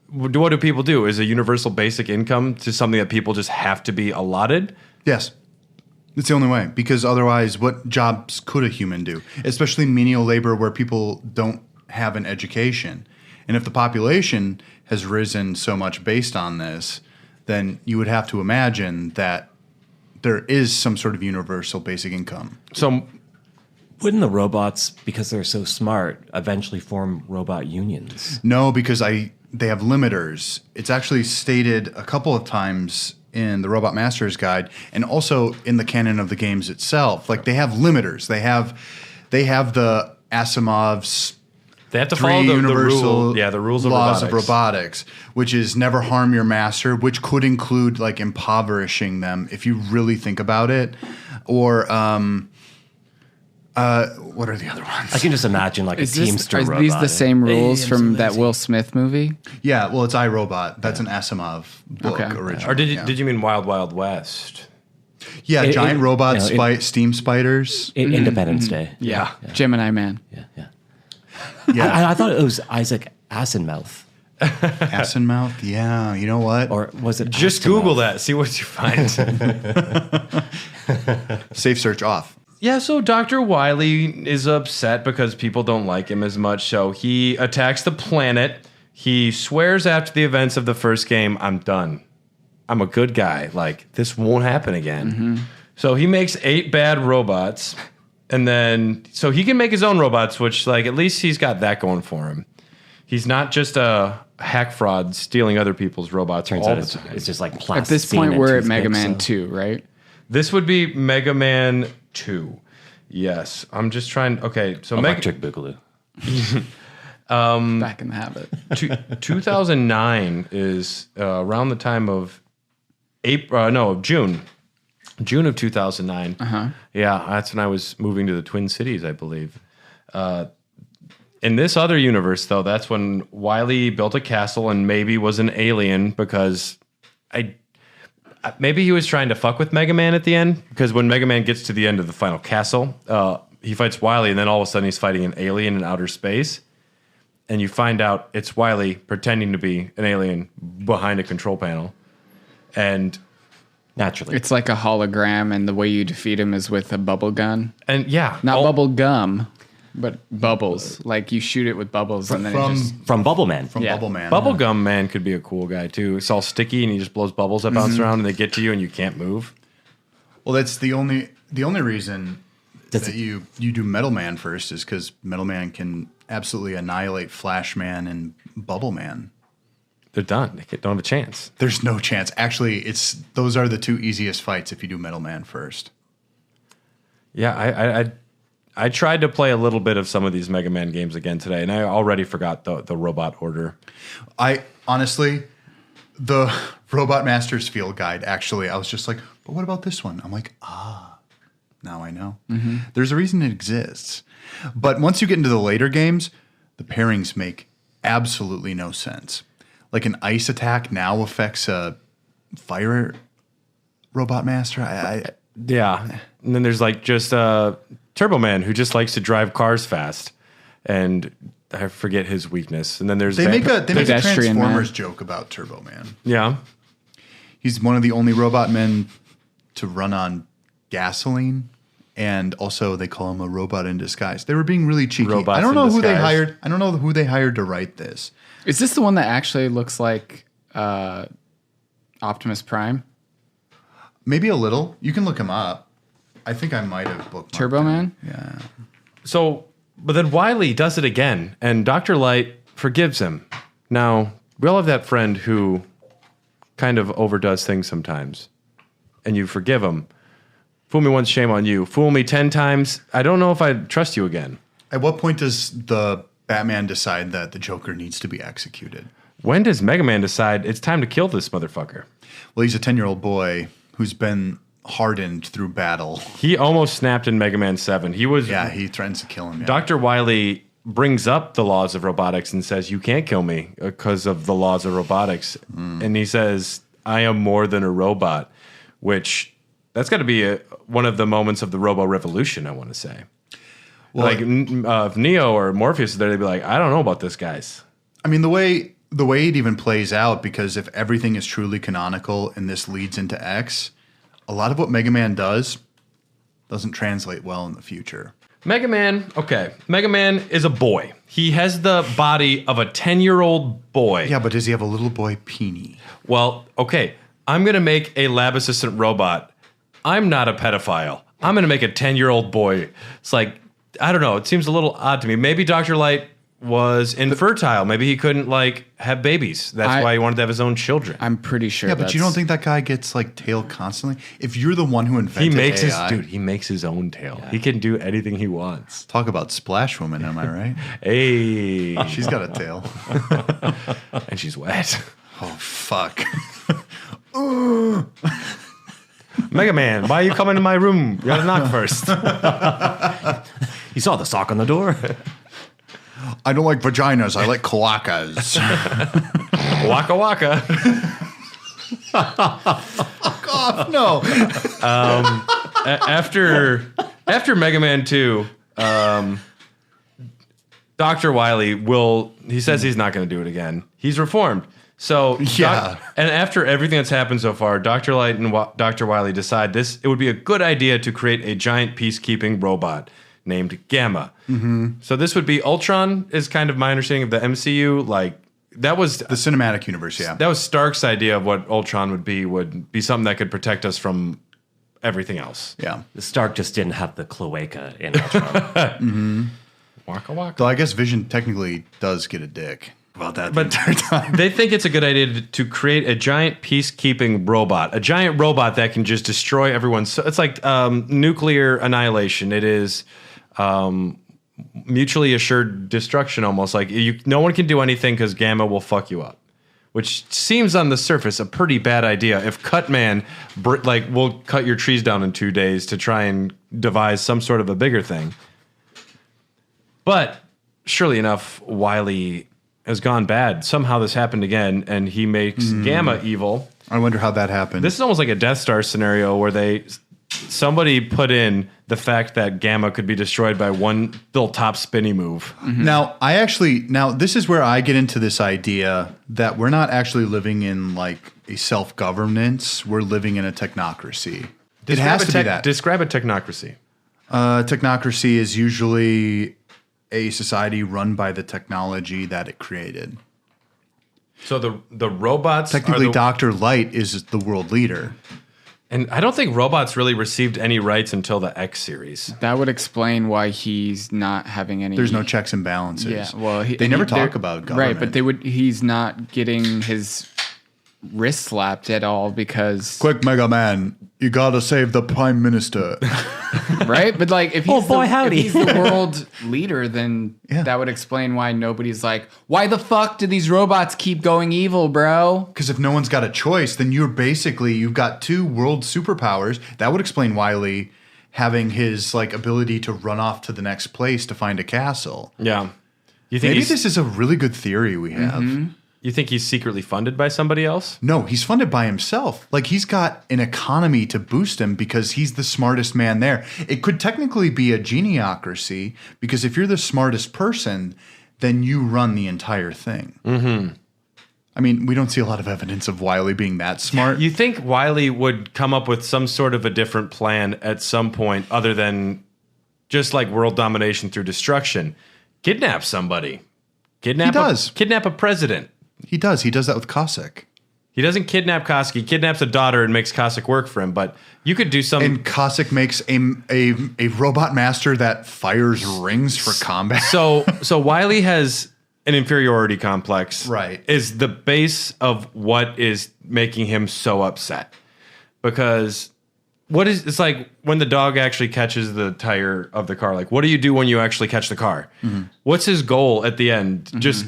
what do people do? Is a universal basic income to something that people just have to be allotted? Yes. It's the only way, because otherwise, what jobs could a human do? Especially menial labor where people don't have an education. And if the population has risen so much based on this, then you would have to imagine that there is some sort of universal basic income. So Wouldn't the robots, because they're so smart, eventually form robot unions? No, because they have limiters. It's actually stated a couple of times in the Robot Master's Guide, and also in the canon of the games itself. Like they have limiters. They have the Asimov's. They have to three follow the universal the rules of laws robotics. of robotics, which is never harm your master, which could include like impoverishing them if you really think about it, or what are the other ones? I can just imagine like a Teamster are robot. these the same rules from that Will Smith movie? Yeah, well, it's iRobot. That's an Asimov book Okay. originally. Or did you yeah. did you mean Wild Wild West? Yeah, giant robots, you know, steam spiders. Independence Day. Yeah. Gemini Man. Yeah. Yeah, I thought it was Isaac Asimov. Asimov. Yeah, you know what? Or was it Just Asimov? Google that. See what you find. Safe search off. Yeah, so Dr. Wily is upset because people don't like him as much, so he attacks the planet. He swears after the events of the first game, I'm done. I'm a good guy. Like, this won't happen again. So he makes 8 bad robots, and then, so he can make his own robots, which, like, at least he's got that going for him. He's not just a hack fraud stealing other people's robots Turns all out the it's, time. it's just like At plastic. this point, we're at Mega Man 2, right? This would be Mega Man 2. Yes. I'm just trying. Okay. So Electric Boogaloo. Back in the habit. 2009 is around the time of June. June of 2009. Yeah, that's when I was moving to the Twin Cities, I believe. In this other universe, though, that's when Wily built a castle and maybe was an alien because maybe he was trying to fuck with Mega Man at the end, because when Mega Man gets to the end of the final castle, he fights Wily, and then all of a sudden he's fighting an alien in outer space. And you find out it's Wily pretending to be an alien behind a control panel. And Naturally. It's like a hologram, and the way you defeat him is with a bubble gun. yeah. Not bubble gum, but bubbles. Like you shoot it with bubbles, and then it just... From Bubble Man. Yeah. Bubble Man. Bubblegum Man could be a cool guy, too. It's all sticky, and he just blows bubbles that bounce around, and they get to you, and you can't move. Well, that's the only reason that you do Metal Man first is because Metal Man can absolutely annihilate Flash Man and Bubble Man. They're done. They don't have a chance. There's no chance. Actually, those are the 2 easiest fights if you do Metal Man first. Yeah, I tried to play a little bit of some of these Mega Man games again today, and I already forgot the robot order. I honestly, the Robot Masters Field Guide, actually, I was just like, but what about this one? I'm like, now I know. There's a reason it exists. But once you get into the later games, the pairings make absolutely no sense. Like an ice attack now affects a fire robot master. Yeah, and then there's like just Turbo Man, who just likes to drive cars fast, and I forget his weakness. And then there's They make a Pedestrian Transformers Man. joke about Turbo Man. yeah. He's one of the only robot men to run on gasoline, and also they call him a robot in disguise. They were being really cheeky. Robots I don't in know who they disguise. hired. I don't know who they hired to write this. Is this the one that actually looks like Optimus Prime? Maybe a little. You can look him up. I think I might have bookmarked Turbo him. Man? Yeah. So, but then Wily does it again, and Dr. Light forgives him. Now, we all have that friend who kind of overdoes things sometimes, and you forgive him. Fool me once, shame on you. Fool me 10 times, I don't know if I'd trust you again. At what point does the Batman decide that the Joker needs to be executed? When does Mega Man decide it's time to kill this motherfucker? Well, he's a 10-year-old boy who's been hardened through battle. He almost snapped in Mega Man 7. He was... Yeah, he threatens to kill him. Yeah. Dr. Wily brings up the laws of robotics and says, you can't kill me because of the laws of robotics. And he says, I am more than a robot, which that's got to be one of the moments of the Robo Revolution, I want to say. Well, like if Neo or Morpheus is there, they'd be like, I don't know about this, guys. I mean, the way it even plays out, because if everything is truly canonical and this leads into X, a lot of what Mega Man doesn't translate well in the future. Mega Man, okay. Mega Man is a boy. He has the body of a 10-year-old boy. Yeah, but does he have a little boy peenie? Well, okay. I'm going to make a lab assistant robot. I'm not a pedophile. I'm going to make a 10-year-old boy. It's like, I don't know. It seems a little odd to me. Maybe Dr. Light was infertile. Maybe he couldn't like have babies. That's why he wanted to have his own children. I'm pretty sure. Yeah, but you don't think that guy gets like tail constantly? If you're the one who invented AI, he makes his own tail. Yeah. He can do anything he wants. Talk about Splash Woman, am I right? Hey, she's got a tail, and she's wet. Oh fuck! Mega Man, why are you coming to my room? You gotta knock first. You saw the sock on the door. I don't like vaginas. I like cloacas. Waka waka. Fuck off! No. After Mega Man 2, Dr. Wily he says he's not going to do it again. He's reformed. So yeah. And after everything that's happened so far, Dr. Light and Dr. Wily decide it would be a good idea to create a giant peacekeeping robot named Gamma. Mm-hmm. So this would be Ultron, is kind of my understanding of the MCU. Like that was the cinematic universe. Yeah, that was Stark's idea of what Ultron would be something that could protect us from everything else. Yeah, Stark just didn't have the cloaca in Ultron. Mm-hmm. Waka waka. So I guess Vision technically does get a dick about that the but entire time. They think it's a good idea to create a giant peacekeeping robot, a giant robot that can just destroy everyone. So it's like nuclear annihilation. It is mutually assured destruction, almost like no one can do anything because Gamma will fuck you up, which seems on the surface a pretty bad idea. If Cutman will cut your trees down in 2 days to try and devise some sort of a bigger thing. But surely enough, Wily has gone bad. Somehow this happened again, and he makes Gamma evil. I wonder how that happened. This is almost like a Death Star scenario where somebody put in the fact that Gamma could be destroyed by one little top spinny move. Mm-hmm. Now this is where I get into this idea that we're not actually living in like a self-governance. We're living in a technocracy. It has to be that. Describe a technocracy. Technocracy is usually a society run by the technology that it created. So the robots technically Dr. Light is the world leader. And I don't think robots really received any rights until the X series. That would explain why he's not having any. There's no checks and balances. Yeah, well, they never talk about government. Right, but he's not getting his wrist slapped at all because. Quick, Mega Man, you gotta save the Prime Minister. Right, but like if he's howdy. If he's the world leader, then that would explain why nobody's like, why the fuck do these robots keep going evil, bro? Because if no one's got a choice, then you've got two world superpowers. That would explain Wily having his like ability to run off to the next place to find a castle. Yeah, you think maybe this is a really good theory we have. Mm-hmm. You think he's secretly funded by somebody else? No, he's funded by himself. Like he's got an economy to boost him because he's the smartest man there. It could technically be a geniocracy because if you're the smartest person, then you run the entire thing. Mm-hmm. I mean, we don't see a lot of evidence of Wily being that smart. You think Wily would come up with some sort of a different plan at some point other than just like world domination through destruction? Kidnap somebody. Kidnap a president. He does. He does that with Cossack. He doesn't kidnap Cossack. He kidnaps a daughter and makes Cossack work for him. But you could do some. And Cossack makes a robot master that fires rings for combat. So Wily has an inferiority complex. Right. Is the base of what is making him so upset. Because it's like when the dog actually catches the tire of the car. Like, what do you do when you actually catch the car? Mm-hmm. What's his goal at the end? Mm-hmm. Just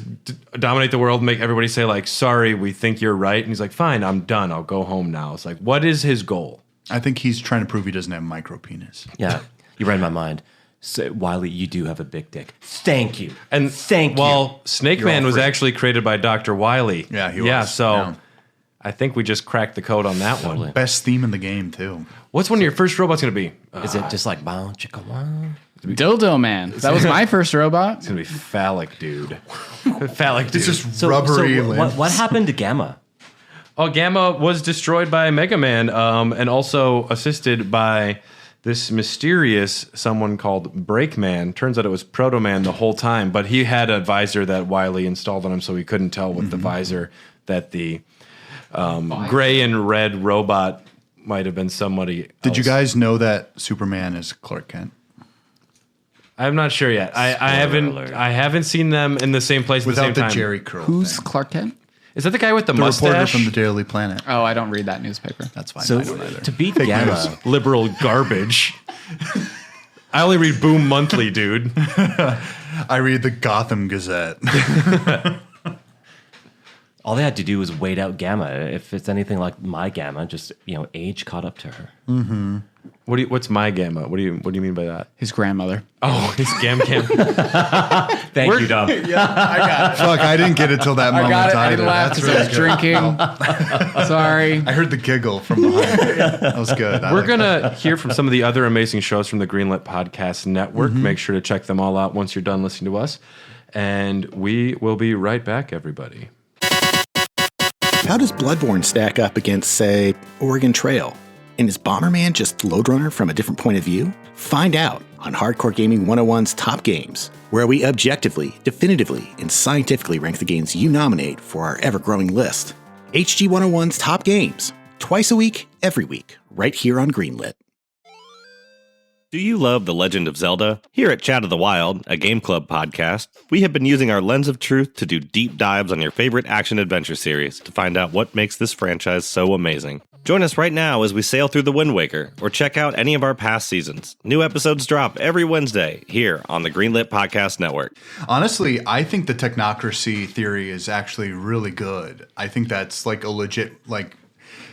dominate the world, make everybody say like, sorry, we think you're right. And he's like, fine, I'm done. I'll go home now. It's like, what is his goal? I think he's trying to prove he doesn't have micro penis. Yeah, you read my mind. So, Wily, you do have a big dick. Thank you. And thank you. Well, Snake Man was actually created by Dr. Wily. Yeah, he was. Yeah, so I think we just cracked the code on that one. Best theme in the game, too. What's one of your first robots going to be? Is it just like bow chicka wow? Dildo Man. That was my first robot. It's going to be phallic dude. Phallic dude. It's just rubbery limbs. What happened to Gamma? Oh, Gamma was destroyed by Mega Man and also assisted by this mysterious someone called Breakman. Turns out it was Proto Man the whole time, but he had a visor that Wily installed on him so he couldn't tell with the visor that the gray and red robot might have been somebody else. Did you guys know that Superman is Clark Kent? I'm not sure yet. I haven't seen them in the same place Without at the the same time. Jerry curl. Who's thing. Clark Kent? Is that the guy with the The reporter mustache? from the Daily Planet. Oh, I don't read that newspaper. That's fine. So I don't either. to beat Fake Gamma, news. Liberal garbage. I only read Boom Monthly, dude. I read the Gotham Gazette. all they had to do was wait out Gamma. If it's anything like my Gamma, just age caught up to her. What's my gamma? What do you mean by that? His grandmother. Oh, his gam. Thank you, Dom. Fuck, I didn't get it till that I moment got it. I either. didn't laugh That's because I really was good. drinking. Sorry. I heard the giggle from behind. That was good. I We're like going that. to hear from some of the other amazing shows from the Greenlit Podcast Network. Make sure to check them all out once you're done listening to us. And we will be right back, everybody. How does Bloodborne stack up against, say, Oregon Trail? And is Bomberman just Lode Runner from a different point of view? Find out on Hardcore Gaming 101's Top Games, where we objectively, definitively, and scientifically rank the games you nominate for our ever-growing list. HG 101's Top Games, twice a week, every week, right here on Greenlit. Do you love The Legend of Zelda? Here at Chat of the Wild, a game club podcast, we have been using our lens of truth to do deep dives on your favorite action-adventure series to find out what makes this franchise so amazing. Join us right now as we sail through the Wind Waker, or check out any of our past seasons. New episodes drop every Wednesday here on the Greenlit Podcast Network. Honestly, I think the technocracy theory is actually really good. I think that's like a legit, like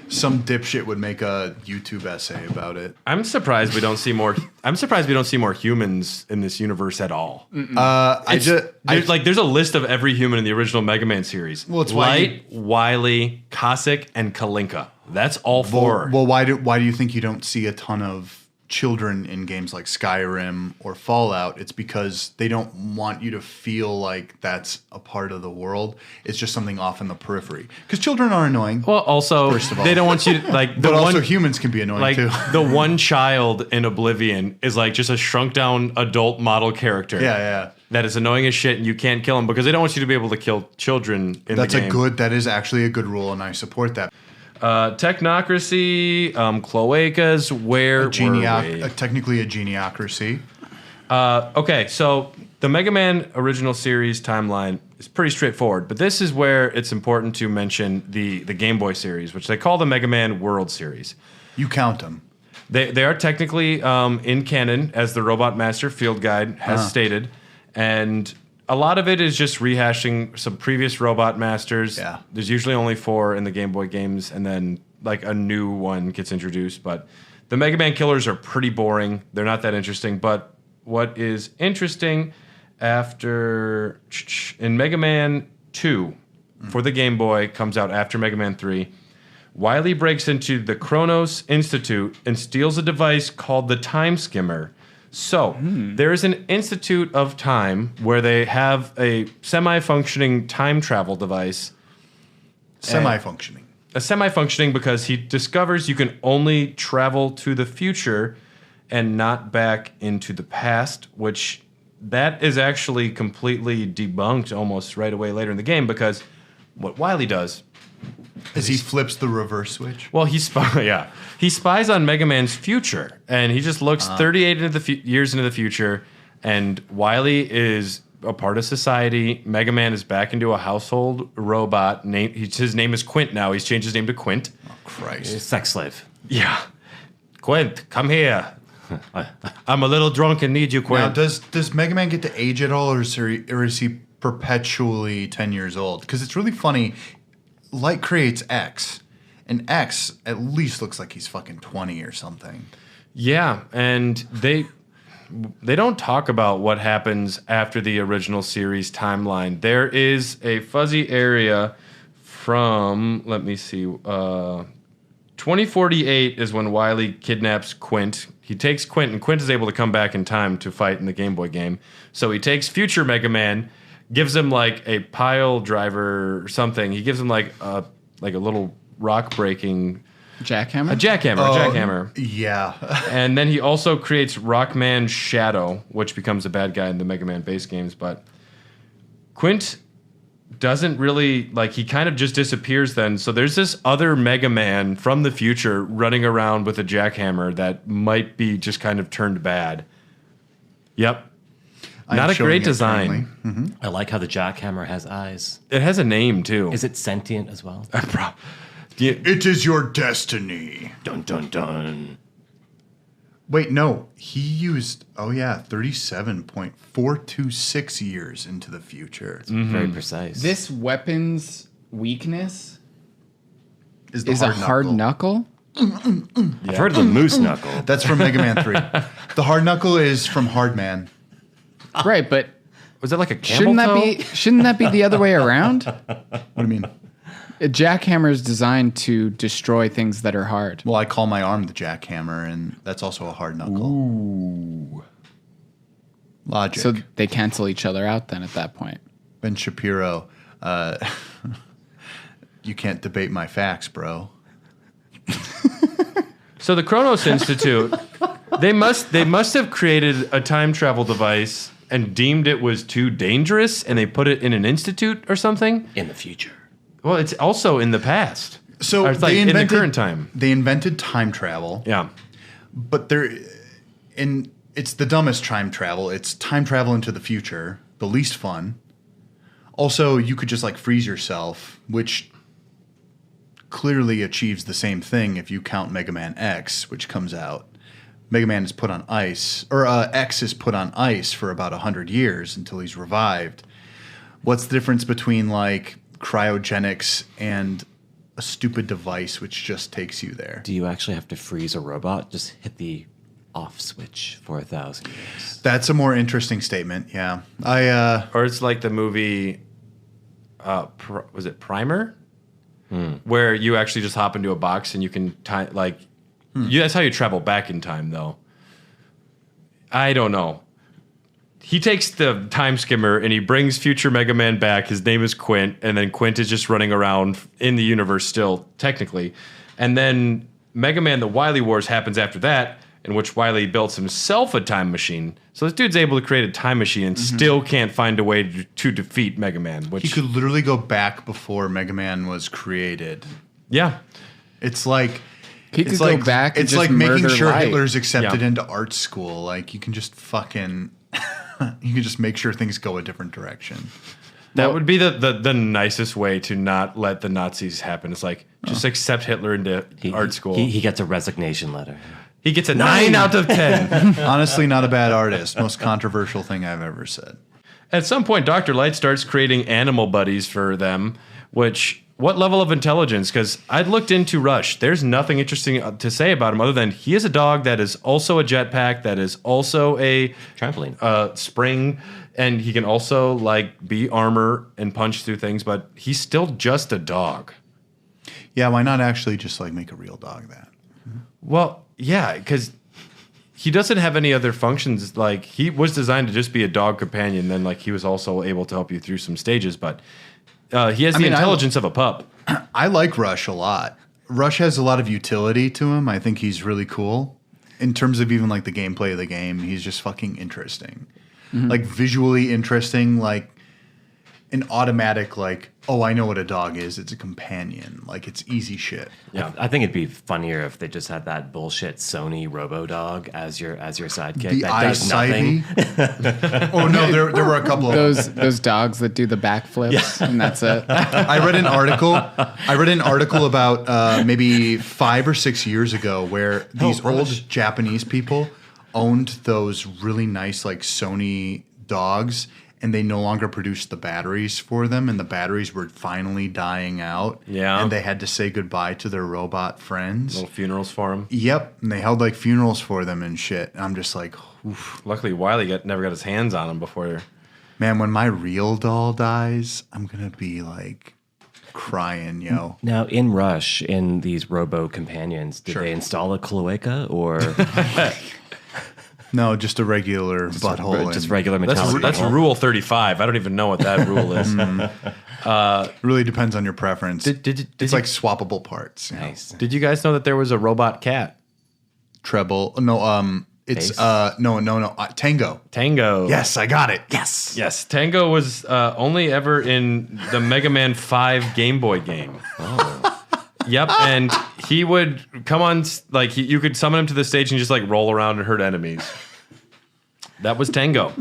some dipshit would make a YouTube essay about it. I'm surprised we don't see more. I'm surprised we don't see more humans in this universe at all. There's a list of every human in the original Mega Man series. Well, it's why Light, Wily, Cossack, and Kalinka. That's all four. Well, why do you think you don't see a ton of children in games like Skyrim or Fallout? It's because they don't want you to feel like that's a part of the world. It's just something off in the periphery. Because children are annoying. Well, also, First of all. they don't want you to, like, but also humans can be annoying too. the one child in Oblivion is like just a shrunk down adult model character. Yeah. That is annoying as shit, and you can't kill him because they don't want you to be able to kill children in the game. That is actually a good rule, and I support that. Technocracy, cloacas, where were we? Technically a geniocracy. Okay, so the Mega Man original series timeline is pretty straightforward, but this is where it's important to mention the Game Boy series, which they call the Mega Man World Series. You count them. They are technically in canon, as the Robot Master Field Guide has stated, and a lot of it is just rehashing some previous Robot Masters. Yeah. There's usually only 4 in the Game Boy games, and then like a new one gets introduced. But the Mega Man killers are pretty boring. They're not that interesting. But what is interesting in Mega Man 2 for the Game Boy comes out after Mega Man 3. Wily breaks into the Kronos Institute and steals a device called the Time Skimmer. So, there is an Institute of Time where they have a semi-functioning time travel device. Semi-functioning. A semi-functioning because he discovers you can only travel to the future and not back into the past, which that is actually completely debunked almost right away later in the game because what Wily does As he flips the reverse switch. Well, he spies on Mega Man's future, and he just looks 38 years into the future, and Wily is a part of society. Mega Man is back into a household robot. His name is Quint now. He's changed his name to Quint. Oh, Christ. Sex slave. Yeah. Quint, come here. I'm a little drunk and need you, Now, Quint. does Mega Man get to age at all, or is he perpetually 10 years old? Because it's really funny. Light creates X, and X at least looks like he's fucking 20 or something. Yeah, and they don't talk about what happens after the original series timeline. There is a fuzzy area from, let me see, 2048 is when Wily kidnaps Quint. He takes Quint, and Quint is able to come back in time to fight in the Game Boy game. So he takes future Mega Man, gives him like a pile driver or something. He gives him like a little rock breaking Jackhammer? a jackhammer. Yeah. And then he also creates Rockman Shadow, which becomes a bad guy in the Mega Man base games. But Quint doesn't really, he kind of just disappears then. So there's this other Mega Man from the future running around with a jackhammer that might be just kind of turned bad. Yep. Not a great design. I like how the jackhammer has eyes. It has a name too. Is it sentient as well? It is your destiny. Dun dun dun. Wait, no. He used 37.426 years into the future. It's very precise. This weapon's weakness Is is a hard knuckle. I've heard of the moose knuckle. That's from Mega Man 3. The hard knuckle is from Hard Man. Right, but Was that like a camel shouldn't that be the other way around? What do you mean? A jackhammer is designed to destroy things that are hard. Well, I call my arm the jackhammer, and that's also a hard knuckle. Ooh. Logic. So they cancel each other out then at that point. Ben Shapiro, you can't debate my facts, bro. So the Kronos Institute, they must have created a time travel device and deemed it was too dangerous, and they put it in an institute or something. In the future. Well, it's also in the past. So Or it's like in the current time. They invented time travel. Yeah. But it's the dumbest time travel. It's time travel into the future, the least fun. Also, you could just like freeze yourself, which clearly achieves the same thing if you count Mega Man X, which comes out. Mega Man is put on ice, or X is put on ice for about 100 years until he's revived. What's the difference between like cryogenics and a stupid device which just takes you there? Do you actually have to freeze a robot? Just hit the off switch for 1,000 years. That's a more interesting statement. Yeah, Or it's like the movie, was it Primer? Where you actually just hop into a box and you can that's how you travel back in time, though. I don't know. He takes the time skimmer and he brings future Mega Man back. His name is Quint, and then Quint is just running around in the universe still, technically. And then Mega Man The Wily Wars happens after that, in which Wily builds himself a time machine. So this dude's able to create a time machine and still can't find a way to defeat Mega Man. Which he could literally go back before Mega Man was created. Yeah. It's like He could go back and it's just like making murder sure light. Hitler's accepted Yeah. into art school. Like you can just fucking you can just make sure things go a different direction. That would be the nicest way to not let the Nazis happen. It's like, just accept Hitler into art school. He gets a resignation letter. He gets a 9 out of 10. Honestly, not a bad artist. Most controversial thing I've ever said. At some point, Dr. Light starts creating animal buddies for them, which, what level of intelligence? Because I'd looked into Rush. There's nothing interesting to say about him other than he is a dog that is also a jetpack, that is also a Trampoline. spring, and he can also like be armor and punch through things, but he's still just a dog. Yeah, why not actually just like make a real dog that? Well, yeah, because he doesn't have any other functions. Like, he was designed to just be a dog companion. Then, like, he was also able to help you through some stages. But he has the intelligence of a pup. I like Rush a lot. Rush has a lot of utility to him. I think he's really cool. In terms of even, like, the gameplay of the game, he's just fucking interesting. Like, visually interesting, like, an automatic, like, oh, I know what a dog is. It's a companion. Like, it's easy shit. Yeah. I think it'd be funnier if they just had that bullshit Sony Robo-Dog as your sidekick The that does nothing. Oh, no, there were a couple of Those dogs that do the backflips, and that's it. I read an article about maybe 5 or 6 years ago where these old Japanese people owned those really nice like Sony dogs, and they no longer produced the batteries for them, and the batteries were finally dying out. Yeah. And they had to say goodbye to their robot friends. Little funerals for him. Yep. And they held like funerals for them and shit. And I'm just like, oof. Luckily, Wily never got his hands on him before. Man, when my real doll dies, I'm going to be like crying, yo. Now, in Rush, in these Robo companions, did they install a cloaca or No, just a regular butthole. just and regular metallic? That's butthole? Rule 35. I don't even know what that rule is. it really depends on your preference. Did It's you- like swappable parts. You know? Nice. Did you guys know that there was a robot cat? Treble. No, it's Bass? no. Tango. Tango. Yes, I got it. Yes. Tango was only ever in the Mega Man 5 Game Boy game. Oh. Yep, and he would come on, like, you could summon him to the stage and just, like, roll around and hurt enemies. That was Tango.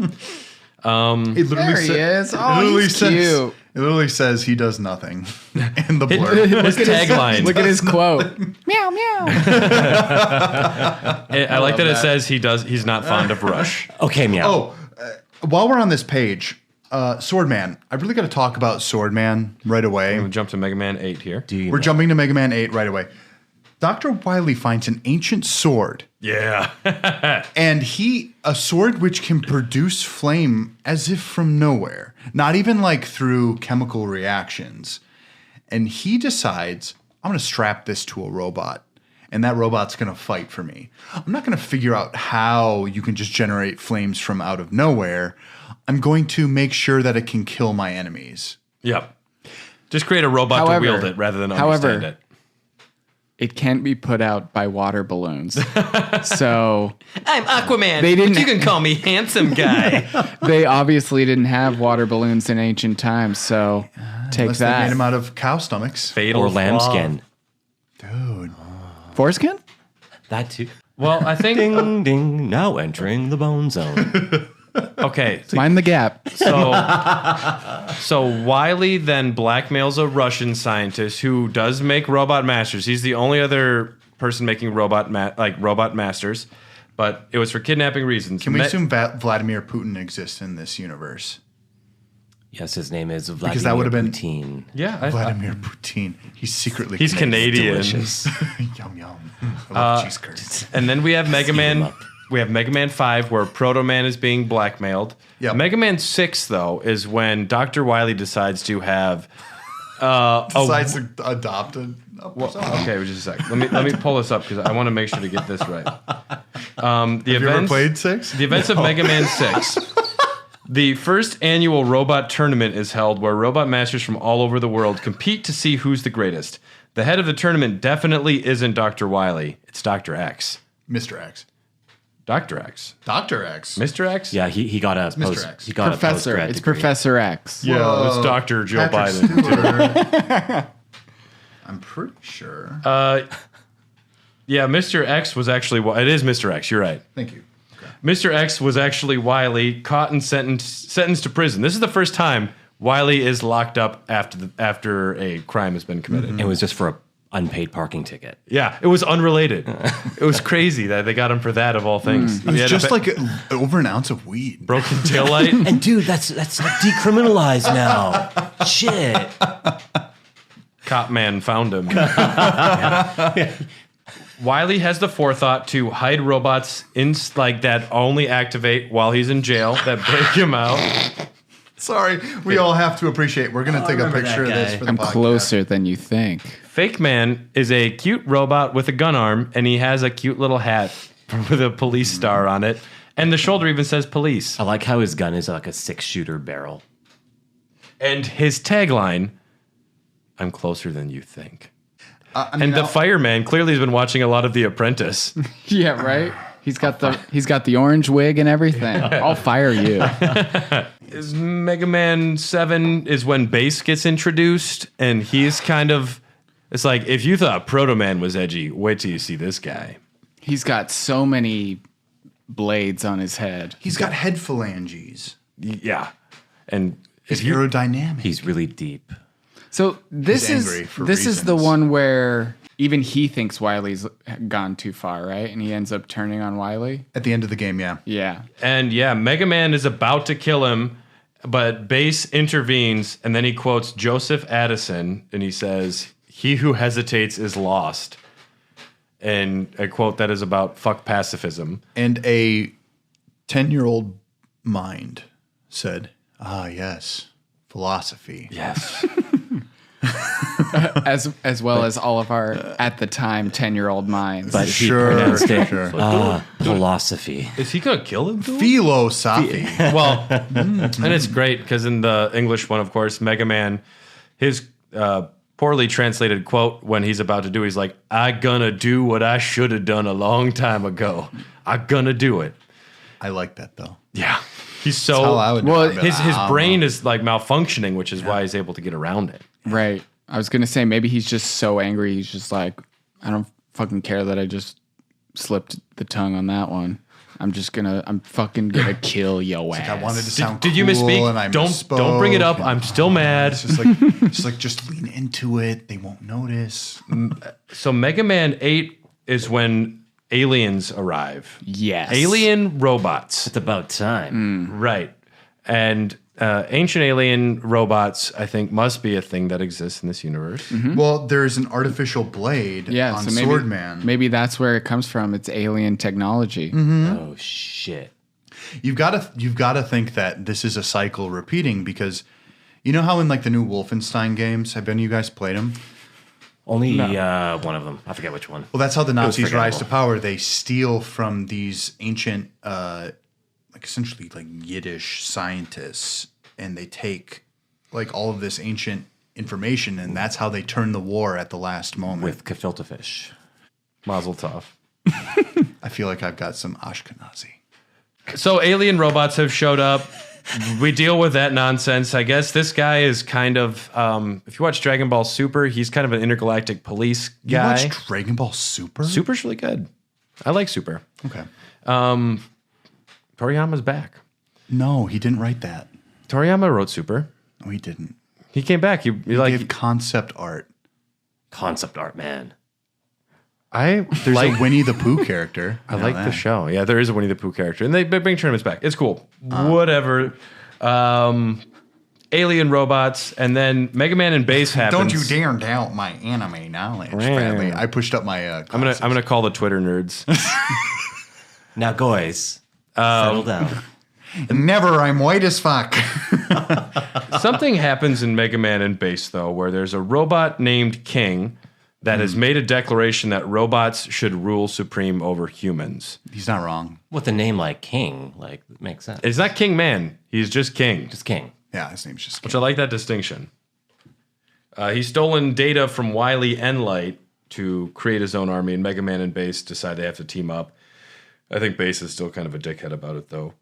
It literally There he is. Oh, it literally he's says, cute. It literally says he does nothing in the blurb. His tagline. Look at his quote. Meow meow. I like that it says he's not fond of Rush. Okay, meow. Oh, while we're on this page, Swordman. I really got to talk about Swordman right away. I'm gonna jump to Mega Man 8 here. We're jumping to Mega Man 8 right away. Dr. Wily finds an ancient sword. Yeah. And a sword which can produce flame as if from nowhere, not even like through chemical reactions. And he decides, I'm going to strap this to a robot, and that robot's going to fight for me. I'm not going to figure out how you can just generate flames from out of nowhere. I'm going to make sure that it can kill my enemies. Yep. Just create a robot to wield it rather than understand it. It can't be put out by water balloons. So I'm Aquaman. They didn't- but you can call me handsome guy. they obviously didn't have water balloons in ancient times. So take Unless they made that. them out of cow stomachs. Fatal Or flaw. lambskin. Dude. Foreskin? That too. Well, I think Ding, ding. Now entering the bone zone. okay. Mind the gap. So Wily then blackmails a Russian scientist who does make robot masters. He's the only other person making robot masters, but it was for kidnapping reasons. Can we assume Vladimir Putin exists in this universe? Yes, his name is Vladimir Because that would have been Putin. Yeah, Vladimir Putin. He's secretly he's Canadian. Delicious. Yum yum. I love cheese curds. And then we have Mega Steam Man. up. We have Mega Man 5 where Proto Man is being blackmailed. Yep. Mega Man 6 though is when Dr. Wily decides to have Decides to adopt a persona. okay, just a sec. Let me pull this up because I want to make sure to get this right. The Have you ever played 6? The events of Mega Man 6. The first annual robot tournament is held where robot masters from all over the world compete to see who's the greatest. The head of the tournament definitely isn't Dr. Wily. It's Dr. X. Mr. X. Dr. X. Dr. X. Mr. X? Yeah, he got a Mr. X. He got Professor. a postgrad It's degree. Professor X. Yeah, it's Dr. Joe Patrick Biden. Stewart. I'm pretty sure. Yeah, Mr. X was actually... It is Mr. X, you're right. Thank you. Mr. X was actually Wily, caught and sentenced to prison. This is the first time Wily is locked up after a crime has been committed. It was just for a unpaid parking ticket. Yeah, it was unrelated. It was crazy that they got him for that of all things. It was just like over an ounce of weed. broken taillight. And dude, that's decriminalized now. Shit. Cop man found him. Wily has the forethought to hide robots in that only activate while he's in jail that break him out. Sorry, we all have to appreciate. We're going to take a picture of this for the I'm podcast. closer than you think. Fake Man is a cute robot with a gun arm, and he has a cute little hat with a police star on it. And the shoulder even says police. I like how his gun is like a 6-shooter barrel. And his tagline, I'm closer than you think. I mean, And the fireman clearly has been watching a lot of The Apprentice. Yeah, right? He's got the orange wig and everything. I'll fire you. Is Mega Man 7 is when bass gets introduced, and he's kind of... It's like, if you thought Proto Man was edgy, wait till you see this guy. He's got so many blades on his head. he's got head phalanges. Yeah. And He's aerodynamic. He's really deep. So this He's is angry for this is the reasons. one where even he thinks Wily's gone too far, right? And he ends up turning on Wily. At the end of the game, yeah. Yeah. And yeah, Mega Man is about to kill him, but Bass intervenes, and then he quotes Joseph Addison, and he says, "He who hesitates is lost." And a quote that is about fuck pacifism. And a 10-year-old mind said, "Ah, yes, philosophy." Yes. As well as all of our at the time 10-year-old minds. But he Sure, pronounced it sure. philosophy. Is he going to kill him? Philosophy. Well, and it's great because in the English one, of course, Mega Man, his poorly translated quote when he's about to do, he's like, "I gonna do what I should have done a long time ago. I gonna do it." I like that, though. Yeah. He's That's how I so... would do well, it. His brain is like malfunctioning, which is why he's able to get around it. Right. I was going to say maybe he's just so angry. He's just like, I don't fucking care that I just slipped the tongue on that one. I'm fucking gonna kill yo ass. I wanted to sound Did you cool misspeak? and I Don't bring it up. misspoke, I'm still mad. It's just lean into it. They won't notice. So Mega Man 8 is when aliens arrive. Yes. Alien robots. It's about time. Right. And ancient alien robots, I think, must be a thing that exists in this universe. Well, there's an artificial blade Yeah, on so maybe, Swordman. maybe that's where it comes from. It's alien technology. Oh shit. You've got to think that this is a cycle repeating because you know how in like the new Wolfenstein games, have any of you guys played them? Only one of them. I forget which one. Well, that's how the Nazis rise to forgettable. power. They steal from these ancient, like essentially like Yiddish scientists, and they take like all of this ancient information, and that's how they turn the war at the last moment. With gefilte fish. Mazel tov. I feel like I've got some Ashkenazi. So alien robots have showed up. We deal with that nonsense. I guess this guy is kind of, if you watch Dragon Ball Super, he's kind of an intergalactic police You guy. watch Dragon Ball Super? Super's really good. I like Super. Okay. Toriyama's back. No, he didn't write that. Toriyama wrote Super. No, he didn't. He came back. He He like gave concept art. Concept art, man. There's like a Winnie the Pooh character. I like the show. Yeah, there is a Winnie the Pooh character, and they bring tournaments back. It's cool. Whatever. Alien robots, and then Mega Man and Bass happens. Don't you dare doubt my anime knowledge, Bradley. I pushed up my. I'm gonna call the Twitter nerds. Now, guys, settle down. Never. I'm white as fuck. Something happens in Mega Man and Bass though, where there's a robot named King that has made a declaration that robots should rule supreme over humans. He's not wrong. With a name like King, like, makes sense. It's not King Man. He's just King. Just King. Yeah, his name's just. Which I like that distinction. He's stolen data from Wily and Light to create his own army, and Mega Man and Bass decide they have to team up. I think Bass is still kind of a dickhead about it, though.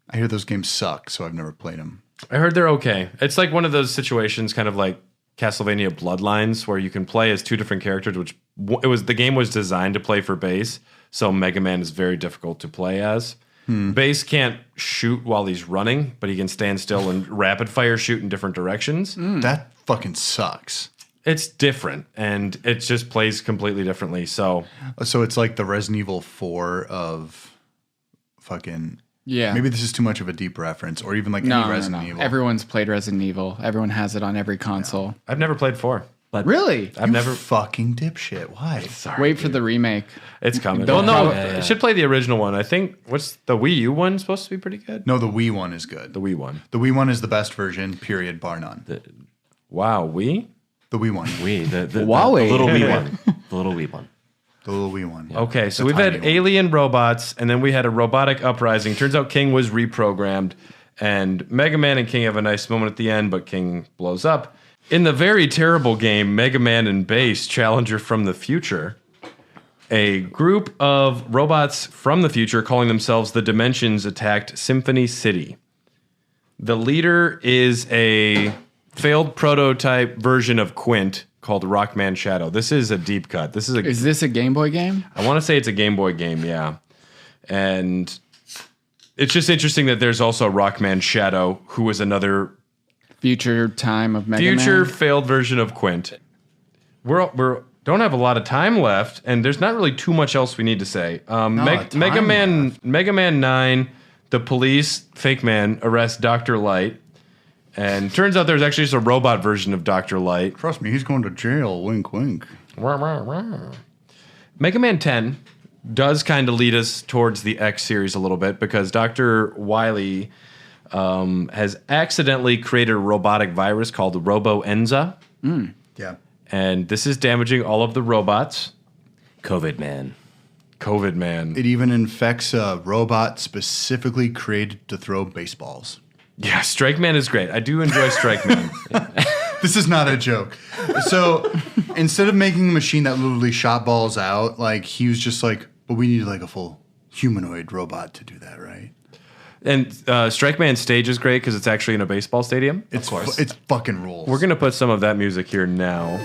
I hear those games suck, so I've never played them. I heard they're okay. It's like one of those situations, kind of like Castlevania Bloodlines, where you can play as two different characters. Which the game was designed to play for Bass, so Mega Man is very difficult to play as. Bass can't shoot while he's running, but he can stand still and rapid fire shoot in different directions. That fucking sucks. It's different, and it just plays completely differently. So So it's like the Resident Evil 4 of fucking. Yeah. Maybe this is too much of a deep reference, or even like No, any no, Resident no. Evil. Everyone's played Resident Evil. Everyone has it on every console. I've never played 4. But Really? I've never. fucking dipshit. Why? Wait for the remake. It's coming. Don't Well, no, know. I should play the original one. I think what's the Wii U one supposed to be pretty good. No, the Wii one is good. The Wii one. The Wii one is the best version, period, bar none. Wow, Wii. The Wii one. the Huawei. little wee one. The little wee one. The little Wii one. Okay, so The we've had tiny one. alien robots, and then we had a robotic uprising. Turns out King was reprogrammed, and Mega Man and King have a nice moment at the end, but King blows up. In the very terrible game, Mega Man and Bass Challenger from the Future, a group of robots from the future calling themselves the Dimensions attacked Symphony City. The leader is a failed prototype version of Quint called Rockman Shadow. This is a deep cut. This is a Is this a Game Boy game? I want to say it's a Game Boy game, yeah. And it's just interesting that there's also Rockman Shadow, who was another Future time of Mega future Man? failed version of Quint. We're don't have a lot of time left, and there's not really too much else we need to say. Mega Man 9, the police, Fake Man, arrest Dr. Light. And turns out there's actually just a robot version of Dr. Light. Trust me, he's going to jail. Wink, wink. Mega Man 10 does kind of lead us towards the X series a little bit because Dr. Wily has accidentally created a robotic virus called Robo-Enza. Yeah. And this is damaging all of the robots. COVID man. COVID Man. It even infects a robot specifically created to throw baseballs. Yeah, Strike Man is great. I do enjoy Strike Man. This is not a joke. So instead of making a machine that literally shot balls out, like he was just like, but we need like a full humanoid robot to do that, right? And Strike Man stage is great because it's actually in a baseball stadium. It's it's fucking rules. We're going to put some of that music here now.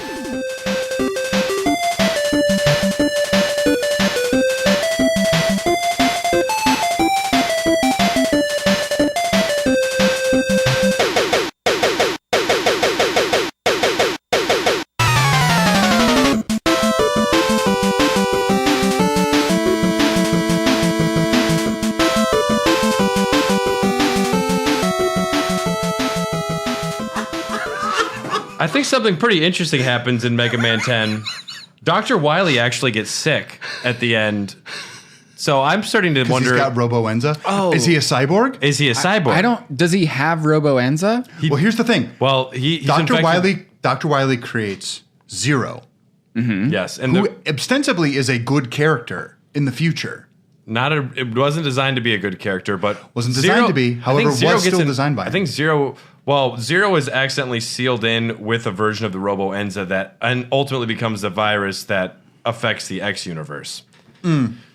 I think something pretty interesting happens in Mega Man 10. Dr. Wily actually gets sick at the end. So I'm starting to wonder. He's got Robo-Enza. Oh. Is he a cyborg? Is he a cyborg? Does he have Robo-Enza? Well, here's the thing. Well, he's Dr. Wily creates Zero. Mm-hmm. Yes. And who ostensibly is a good character in the future. It wasn't designed to be a good character, but wasn't designed to be. However, was still designed by him. I think Zero is accidentally sealed in with a version of the Robo-Enza that and ultimately becomes the virus that affects the X universe.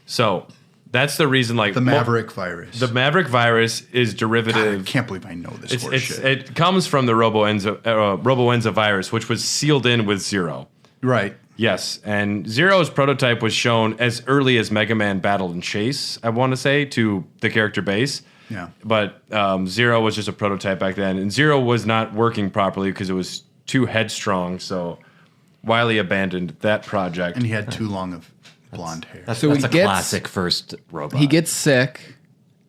So that's the reason, like the Maverick virus. The Maverick virus is derivative. God, I can't believe I know this horseshit. It comes from the Robo-Enza virus, which was sealed in with Zero. Right. Yes, and Zero's prototype was shown as early as Mega Man Battle and Chase, I want to say, to the character base. Yeah. But Zero was just a prototype back then, and Zero was not working properly because it was too headstrong, so Wily abandoned that project. And he had too long of blonde hair. That's a classic first robot. He gets sick,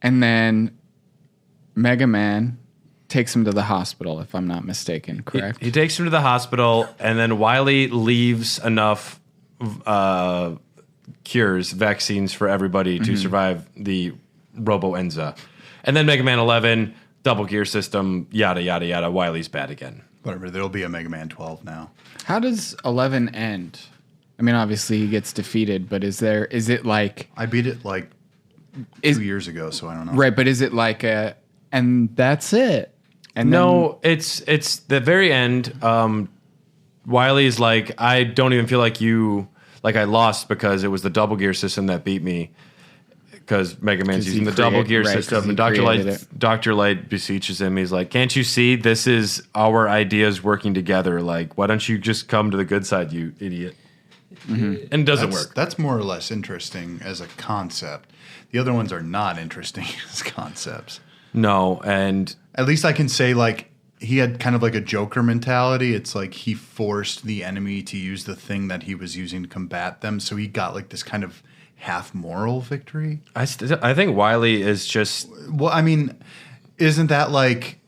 and then Mega Man takes him to the hospital, if I'm not mistaken, correct? He takes him to the hospital, and then Wily leaves enough vaccines for everybody to survive the Robo-Enza. And then Mega Man 11, double gear system, yada, yada, yada, Wily's bad again. Whatever, there'll be a Mega Man 12 now. How does 11 end? I mean, obviously he gets defeated, but is it like... I beat it like 2 years ago, so I don't know. Right, but is it like and that's it? And no, it's the very end. Wily's like, I don't even feel like I lost because it was the double gear system that beat me. Because Mega Man's using the double gear system, and Dr. Light beseeches him. He's like, "Can't you see this is our ideas working together? Like, why don't you just come to the good side, you idiot?" Mm-hmm. And it doesn't work. That's more or less interesting as a concept. The other ones are not interesting as concepts. No, and at least I can say, like, he had kind of like a Joker mentality. It's like he forced the enemy to use the thing that he was using to combat them, so he got like this kind of half moral victory. I think Wily is just... Well, I mean, isn't that like...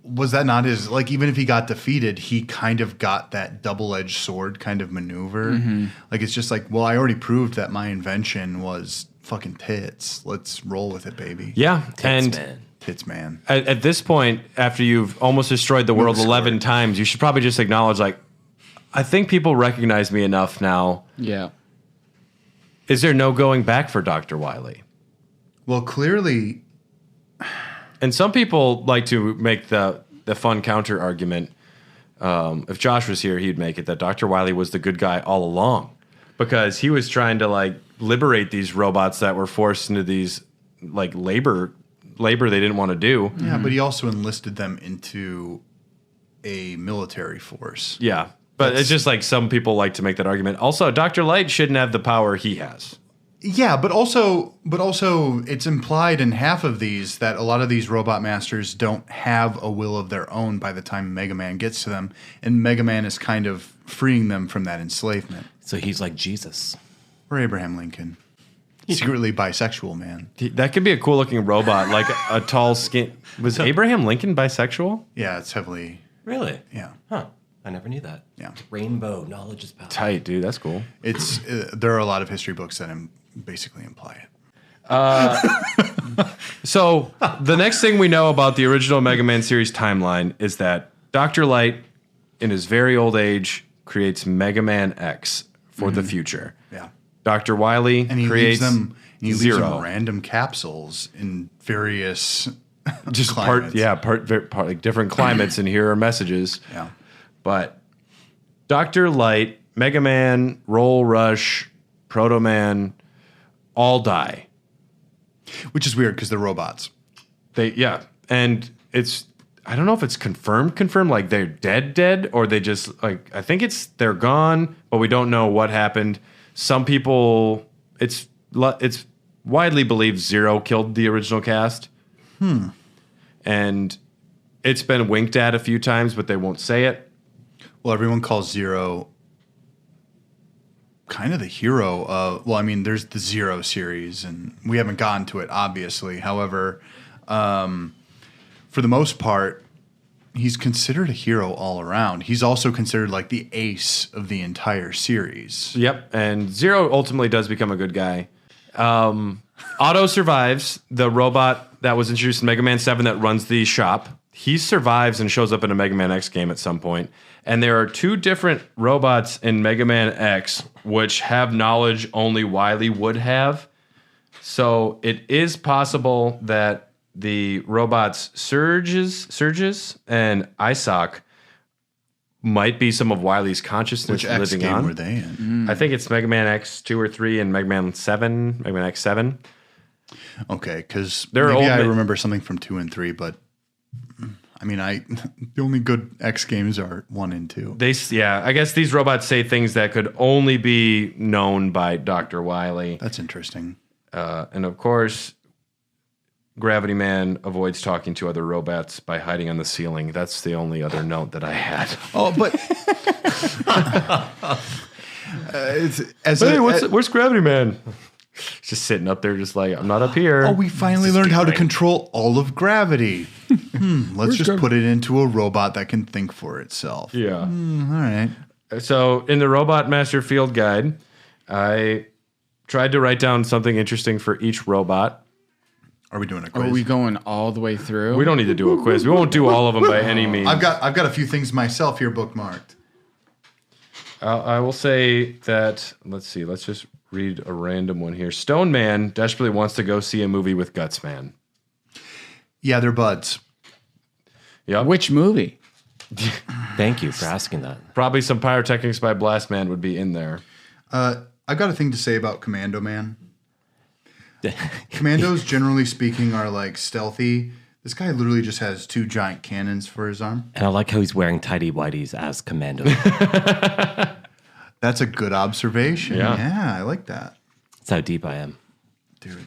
Was that not his... Like, even if he got defeated, he kind of got that double-edged sword kind of maneuver. Mm-hmm. Like, it's just like, well, I already proved that my invention was fucking tits. Let's roll with it, baby. Yeah. Tits, man. At this point, after you've almost destroyed the world 11 times, you should probably just acknowledge, like, I think people recognize me enough now. Yeah. Is there no going back for Dr. Wily? Well, clearly... And some people like to make the fun counter argument. If Josh was here, he'd make it that Dr. Wily was the good guy all along. Because he was trying to, like, liberate these robots that were forced into these, like, labor they didn't want to do. Yeah, but he also enlisted them into a military force. Yeah. But it's just like some people like to make that argument. Also, Dr. Light shouldn't have the power he has. Yeah, but also it's implied in half of these that a lot of these robot masters don't have a will of their own by the time Mega Man gets to them, and Mega Man is kind of freeing them from that enslavement. So he's like Jesus. Or Abraham Lincoln. Secretly bisexual man. That could be a cool looking robot, like a tall skin. Was Abraham Lincoln bisexual? Yeah, it's heavily. Really? Yeah. Huh. I never knew that. Yeah. Rainbow, knowledge is power. Tight, dude. That's cool. It's there are a lot of history books that basically imply it. So the next thing we know about the original Mega Man series timeline is that Dr. Light, in his very old age, creates Mega Man X for the future. Yeah. Dr. Wily creates leaves Zero. them random capsules in various just climates. part like different climates, and here are messages. Yeah. But Dr. Light, Mega Man, Roll Rush, Proto Man, all die. Which is weird because they're robots. And it's, I don't know if it's confirmed, like they're dead, or they just, like, I think they're gone, but we don't know what happened. Some people, it's widely believed Zero killed the original cast. And it's been winked at a few times, but they won't say it. Well, everyone calls Zero kind of the hero of... Well, I mean, there's the Zero series, and we haven't gotten to it, obviously. However, for the most part, he's considered a hero all around. He's also considered like the ace of the entire series. Yep, and Zero ultimately does become a good guy. Otto survives, the robot that was introduced in Mega Man 7 that runs the shop. He survives and shows up in a Mega Man X game at some point. And there are 2 different robots in Mega Man X which have knowledge only Wily would have. So it is possible that the robots Surges and Isaac might be some of Wily's consciousness Which X living game on. were they in? I think it's Mega Man X 2 or 3 and Mega Man 7, Mega Man X 7. Okay, because They're maybe old I ma- remember something from 2 and 3, but I mean, the only good X games are 1 and 2. I guess these robots say things that could only be known by Dr. Wily. That's interesting. And of course, Gravity Man avoids talking to other robots by hiding on the ceiling. That's the only other note that I had. Oh, but Where's Gravity Man? He's just sitting up there, just like, I'm not up here. we finally learned how to control all of gravity. Let's just put it into a robot that can think for itself. Yeah. All right. So in the Robot Master Field Guide, I tried to write down something interesting for each robot. Are we doing a quiz? Are we going all the way through? We don't need to do a quiz. We won't do all of them by any means. I've got a few things myself here bookmarked. I will say that, let's see, let's just read a random one here. Stone Man desperately wants to go see a movie with Guts Man. Yeah, they're buds. Yep. Which movie? Thank you for asking that. Probably some pyrotechnics by Blast Man would be in there. I've got a thing to say about Commando Man. Commandos, generally speaking, are like stealthy. This guy literally just has 2 giant cannons for his arm. And I like how he's wearing tidy whities as Commando. That's a good observation. Yeah, I like that. That's how deep I am. Dude.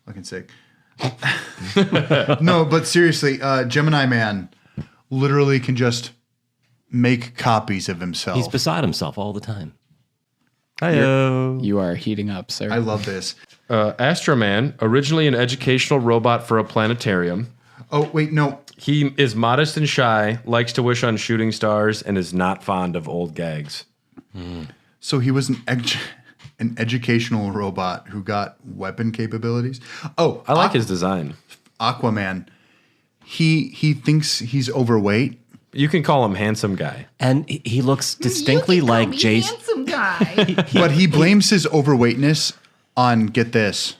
Looking sick. No, but seriously, Gemini Man literally can just make copies of himself. He's beside himself all the time. You are heating up, sir. I love this. Astro Man, originally an educational robot for a planetarium. Oh, wait, no. He is modest and shy, likes to wish on shooting stars, and is not fond of old gags. So he was an educational robot who got weapon capabilities. Oh, I like his design. Aquaman. He thinks he's overweight. You can call him Handsome Guy. And he looks distinctly like Jason. Handsome guy. But he blames his overweightness on, get this,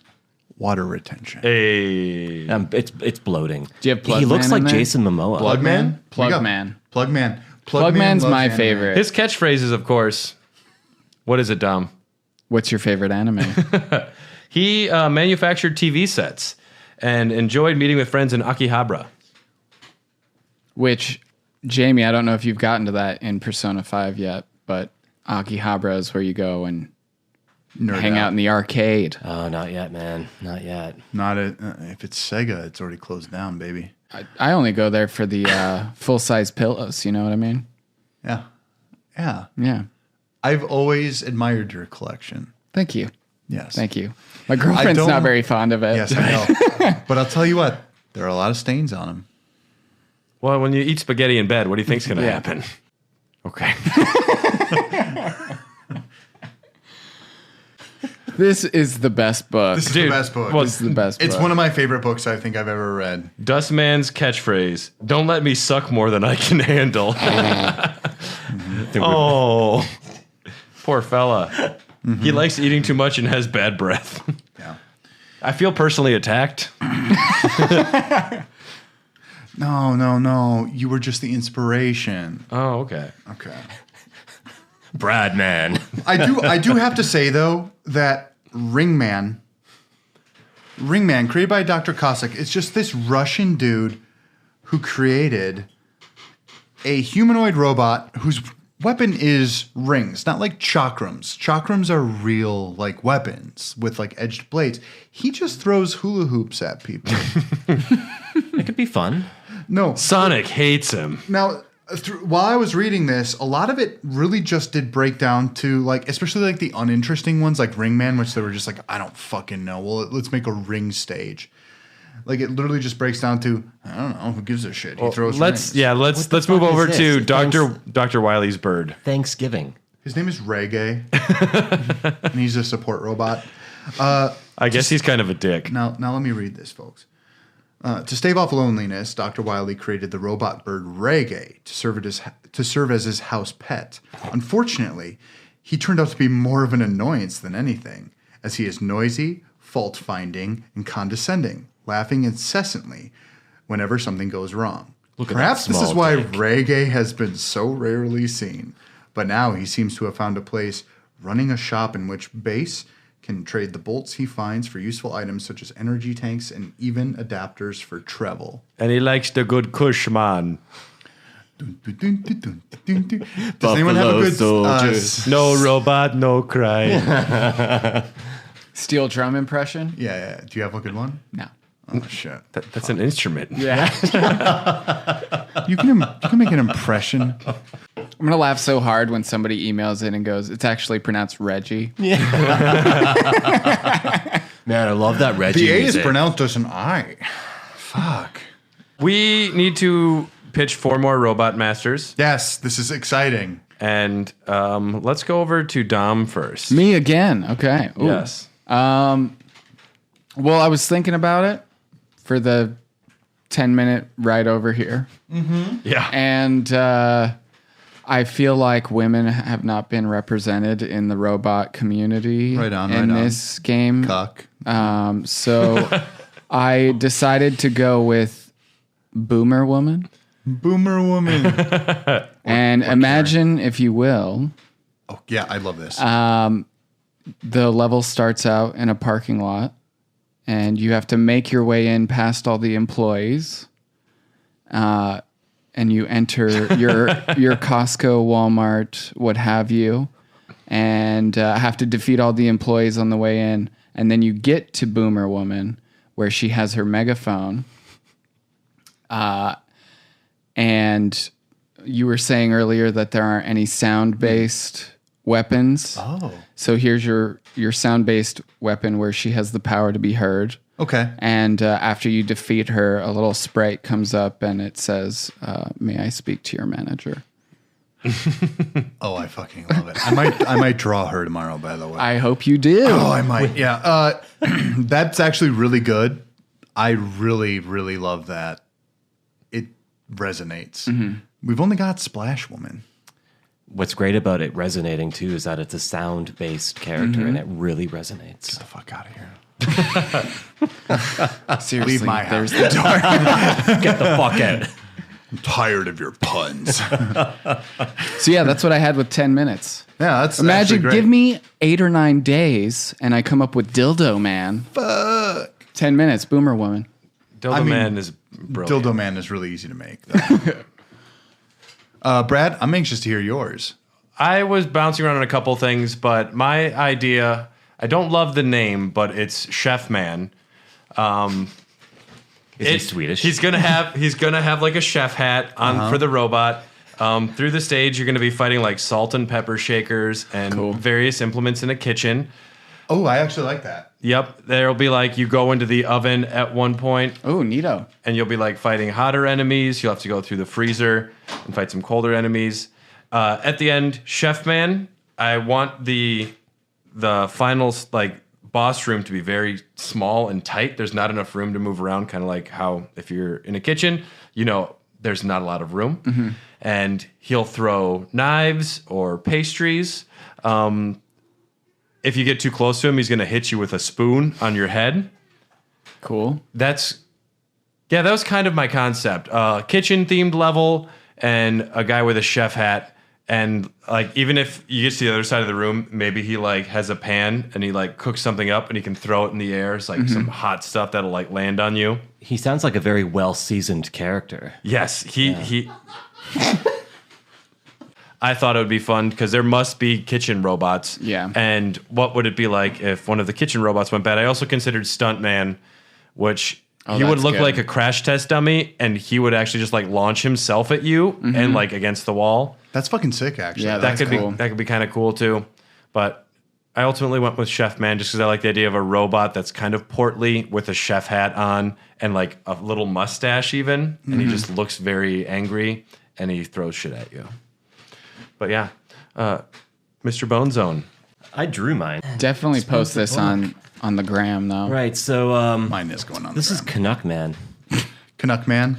water retention. Hey. It's bloating. Do you have Plug He looks Man like in there? Jason Momoa. Plugman? Plugman. Plugman. Plugman's loves my anime. favorite. His catchphrase is, of course, what is it, Dom? What's your favorite anime? He manufactured TV sets and enjoyed meeting with friends in Akihabara. Which, Jamie, I don't know if you've gotten to that in Persona 5 yet, but Akihabara is where you go and Nerd hang out in the arcade. Oh, not yet, man. Not yet. If it's Sega, it's already closed down, baby. I only go there for the full-size pillows, you know what I mean? Yeah. Yeah. Yeah. I've always admired your collection. Thank you. Yes. Thank you. My girlfriend's don't- not very fond of it. Yes, I know. But I'll tell you what, there are a lot of stains on them. Well, when you eat spaghetti in bed, what do you think's going to Yeah. happen? Okay. This is the best book. This is Dude, the best book. well, This is the best It's book. one of my favorite books I think I've ever read. Dustman's catchphrase, don't let me suck more than I can handle. Oh, poor fella. He likes eating too much and has bad breath. Yeah. I feel personally attacked. No. You were just the inspiration. Oh, okay. Okay. Brad, man. I do have to say though that Ringman created by Dr. Cossack, it's just this Russian dude who created a humanoid robot whose weapon is rings, not like chakrams. Chakrams are real like weapons with like edged blades. He just throws hula hoops at people. It could be fun. No. Sonic hates him. Now, while I was reading this, a lot of it really just did break down to like, especially like the uninteresting ones like Ringman, which they were just like, I don't fucking know. Well, let's make a ring stage. Like it literally just breaks down to I don't know who gives a shit. He throws. Let's rings. let's move fuck over is to this? Dr. Wily's bird. Thanksgiving. His name is Reggae, and he's a support robot. I guess he's kind of a dick. Now let me read this, folks. To stave off loneliness, Dr. Wily created the robot bird Reggae to serve as his house pet. Unfortunately, he turned out to be more of an annoyance than anything, as he is noisy, fault-finding, and condescending, laughing incessantly whenever something goes wrong. Look at Perhaps that this is small why dick. Reggae has been so rarely seen. But now he seems to have found a place running a shop in which Base can trade the bolts he finds for useful items such as energy tanks and even adapters for travel. And he likes the good kush, man. Does anyone have a good No robot, no cry. Steel drum impression? Yeah. Do you have a good one? No. Oh shit! That's an instrument. Yeah. You can make an impression. I'm gonna laugh so hard when somebody emails in and goes, "It's actually pronounced Reggie." Man, I love that Reggie The A is music. pronounced as an I. Fuck. We need to pitch 4 more robot masters. Yes, this is exciting. And let's go over to Dom first. Me again. Okay. Ooh. Yes. Well, I was thinking about it for the 10-minute ride over here, Yeah. and I feel like women have not been represented in the robot community Right on, in right on. this game. Cuck. So I decided to go with Boomer Woman. Boomer woman. And imagine, if you will, Oh yeah, I love this. the level starts out in a parking lot, and you have to make your way in past all the employees, and you enter your Costco, Walmart, what have you, and have to defeat all the employees on the way in, and then you get to Boomer Woman, where she has her megaphone, and you were saying earlier that there aren't any sound-based weapons. Oh. So here's your sound-based weapon where she has the power to be heard. Okay. And after you defeat her, a little sprite comes up and it says, "May I speak to your manager?" Oh, I fucking love it. I might draw her tomorrow, by the way. I hope you do. Oh, I might. Yeah. That's actually really good. I really, really love that. It resonates. We've only got Splash Woman. What's great about it resonating too is that it's a sound-based character and it really resonates. Get the fuck out of here. Seriously, Leave my house. there's the door. Get the fuck out. I'm tired of your puns. So yeah, that's what I had with 10 minutes. Yeah, that's Imagine, actually great. give me 8 or 9 days and I come up with Dildo Man. Fuck. 10 minutes, Boomer Woman. Dildo Man is brilliant. Dildo Man is really easy to make. Brad, I'm anxious to hear yours. I was bouncing around on a couple things, but my idea, I don't love the name, but it's Chef Man. Is he Swedish? He's gonna have like a chef hat on for the robot. Through the stage, you're gonna be fighting like salt and pepper shakers and various implements in a kitchen. Oh, I actually like that. Yep, there'll be like you go into the oven at one point, Oh, neato. and you'll be like fighting hotter enemies. You'll have to go through the freezer and fight some colder enemies. At the end, Chef Man, I want the final like boss room to be very small and tight. There's not enough room to move around, kind of like how if you're in a kitchen, there's not a lot of room. And he'll throw knives or pastries. If you get too close to him, he's going to hit you with a spoon on your head. Cool. That was kind of my concept. Kitchen themed level and a guy with a chef hat. And like, even if you get to the other side of the room, maybe he like has a pan and he like cooks something up and he can throw it in the air. It's like some hot stuff that'll like land on you. He sounds like a very well-seasoned character. Yes, he I thought it would be fun because there must be kitchen robots. Yeah. And what would it be like if one of the kitchen robots went bad? I also considered Stuntman, which he would that's look good. like a crash test dummy, and he would actually just like launch himself at you and like against the wall. That's fucking sick, actually. Yeah, That That's could cool. be kind of cool too. But I ultimately went with Chef Man just because I like the idea of a robot that's kind of portly with a chef hat on and like a little mustache even. And he just looks very angry and he throws shit at you. But yeah, Mr. Bone Zone. I drew mine. Definitely post this on the gram though. Right, so Mine is going on. this is Canuck Man. Canuck Man.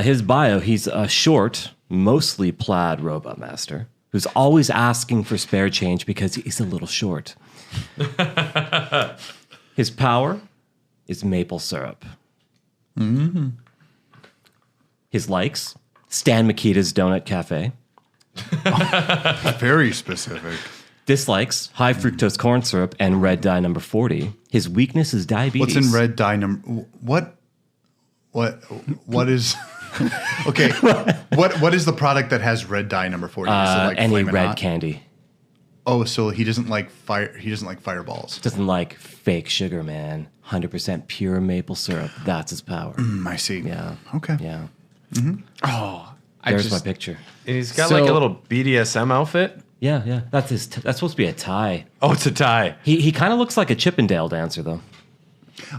His bio, he's a short, mostly plaid robot master who's always asking for spare change because he's a little short. His power is maple syrup. Mm-hmm. His likes, Stan Mikita's Donut Cafe. Very specific. Dislikes, high fructose corn syrup and red dye number 40. His weakness is diabetes. What's in red dye number? What is? Okay, what is the product that has red dye number 40? Is it like any Flamin' red Hot? candy. Oh, so he doesn't like fire. He doesn't like fireballs. Doesn't like fake sugar, man. 100% pure maple syrup. That's his power. I see. Yeah. Okay. Yeah. I There's just my picture. And he's got So- like a little BDSM outfit. Yeah, yeah. That's his. That's supposed to be a tie. Oh, it's a tie. He kind of looks like a Chippendale dancer, though.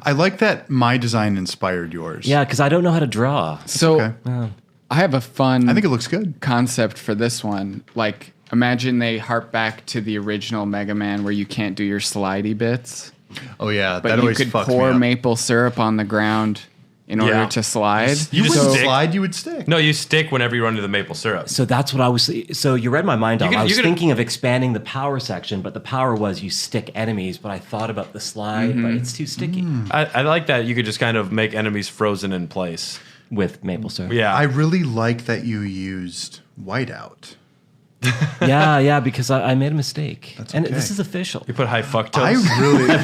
I like that my design inspired yours. Yeah, because I don't know how to draw. so Okay. I have a fun I think it looks good. concept for this one. Like imagine they harp back to the original Mega Man where you can't do your slidey bits, Oh yeah, but that you always could fucked pour me up. maple syrup on the ground in order Yeah. to slide. You just would stick. slide, you would stick. No, you stick whenever you run into the maple syrup. So that's what I was. So you read my mind out. could- I was you could- thinking of expanding the power section, but the power was you stick enemies. But I thought about the slide, but it's too sticky I like that you could just kind of make enemies frozen in place. with maple syrup. Yeah. I really like that you used whiteout. yeah, because I made a mistake, and okay. this is official. you put high fructose. I really.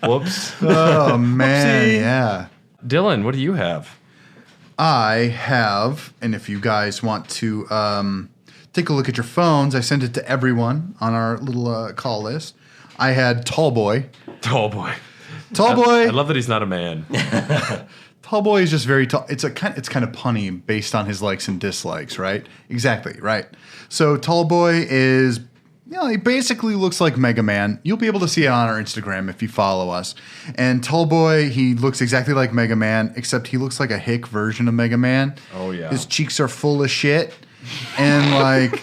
Whoops. Oh man, yeah. Dylan, what do you have? I have, and if you guys want to take a look at your phones, I sent it to everyone on our little call list. I had Tall Boy. Oh boy. Tall Boy. I love that he's not a man. Tall Boy is just very tall. It's kind of punny based on his likes and dislikes, right? Exactly, right. So Tall Boy is, he basically looks like Mega Man. You'll be able to see it on our Instagram if you follow us. And Tall Boy, he looks exactly like Mega Man, except he looks like a hick version of Mega Man. Oh, yeah. His cheeks are full of shit, and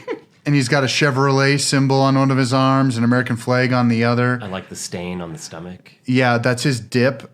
and he's got a Chevrolet symbol on one of his arms, an American flag on the other. I like the stain on the stomach. Yeah, that's his dip.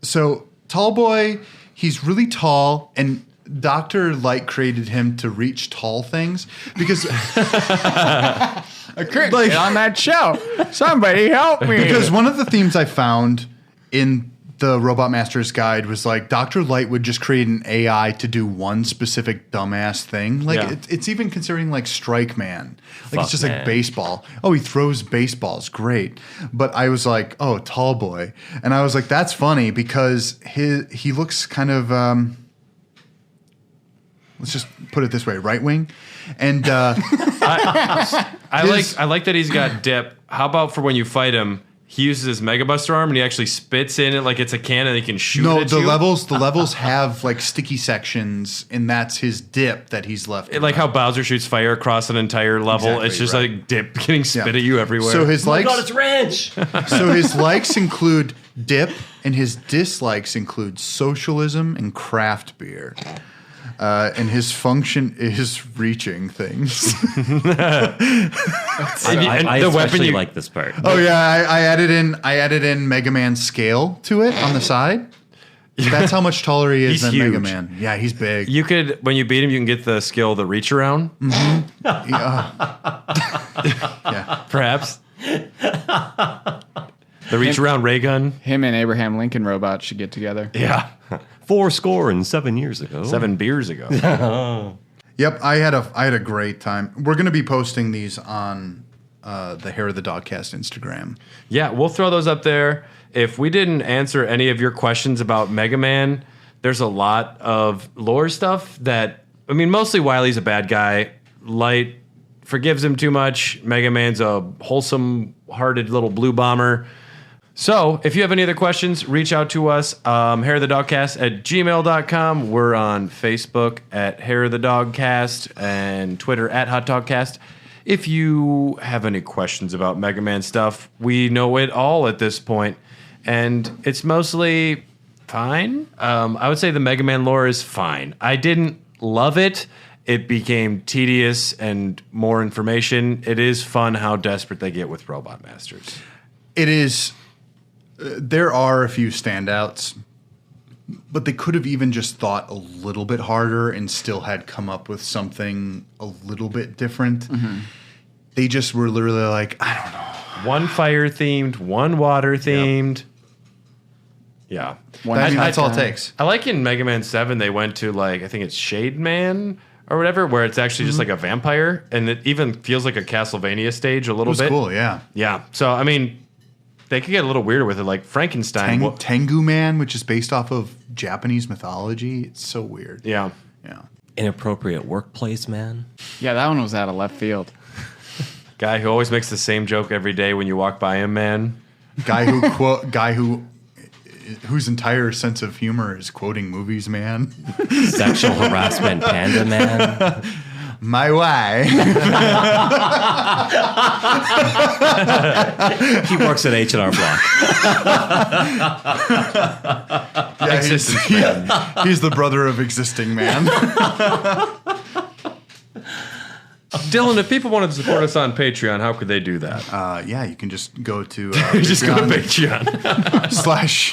So Tall Boy, he's really tall, and Dr. Light created him to reach tall things because I couldn't get on that show. Somebody help me. because one of the themes I found in the Robot Master's Guide was like Dr. Light would just create an AI to do one specific dumbass thing. Like Yeah. it's even considering like Strike Man. Like Fuck, it's just man. like baseball. Oh, he throws baseballs. Great. But I was like, oh, Tall Boy. And I was like, that's funny because he looks kind of let's just put it this way, right wing. And I like that he's got dip. How about for when you fight him, he uses his Mega Buster arm and he actually spits in it like it's a can and he can shoot no, at the you. levels have like sticky sections, and that's his dip that he's left. Like how Bowser shoots fire across an entire level. Exactly, it's just right. like dip getting spit Yeah. at you everywhere. So his Oh my likes, God, it's ranch. so his likes include dip, and his dislikes include socialism and craft beer. And his function is reaching things. And I the especially weapon you like this part. Oh yeah, I added in Mega Man's scale to it on the side. That's how much taller he is He's than Mega huge. Man. Yeah, he's big. you could when you beat him, you can get the skill, the reach around, Yeah. perhaps. The reach around ray gun. Him and Abraham Lincoln Robot should get together. Yeah. 7 years ago. 7 beers ago. Yep, I had a great time. We're gonna be posting these on the Hair of the Dogcast Instagram. Yeah, we'll throw those up there. If we didn't answer any of your questions about Mega Man, there's a lot of lore stuff that, I mean, mostly Wily's a bad guy. Light forgives him too much. Mega Man's a wholesome-hearted little blue bomber. So, if you have any other questions, reach out to us, hairofthedogcast@gmail.com. We're on Facebook at Hair of the Dogcast and Twitter at Hot Dogcast. If you have any questions about Mega Man stuff, we know it all at this point, and it's mostly fine. I would say the Mega Man lore is fine. I didn't love it. It became tedious and more information. It is fun how desperate they get with Robot Masters. It is. There are a few standouts, but they could have even just thought a little bit harder and still had come up with something a little bit different. Mm-hmm. They just were literally like, I don't know. One fire themed, one water themed. Yep. Yeah. That's all it takes. I like in Mega Man 7, they went to I think it's Shade Man or whatever, where it's actually just like a vampire, and it even feels like a Castlevania stage a little bit. It was cool, yeah. Yeah. So, I mean, they could get a little weirder with it, like Frankenstein. Tengu Man, which is based off of Japanese mythology. It's so weird. Yeah. Yeah. Inappropriate workplace man. Yeah, that one was out of left field. Guy who always makes the same joke every day when you walk by him, man. Guy whose entire sense of humor is quoting movies, man. Sexual harassment panda man. My wife. He works at H&R Block. Yeah, he's the brother of Existing Man. Dylan, if people wanted to support us on Patreon, how could they do that? Yeah, you can just go to Just go to Patreon.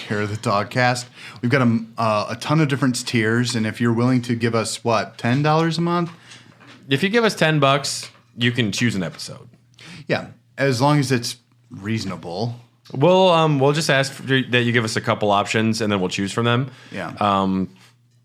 / Hair of the Dogcast. We've got a ton of different tiers, and if you're willing to give us $10 a month, If you give us $10, you can choose an episode. yeah, as long as it's reasonable. We'll just ask that you give us a couple options, and then we'll choose from them. Yeah.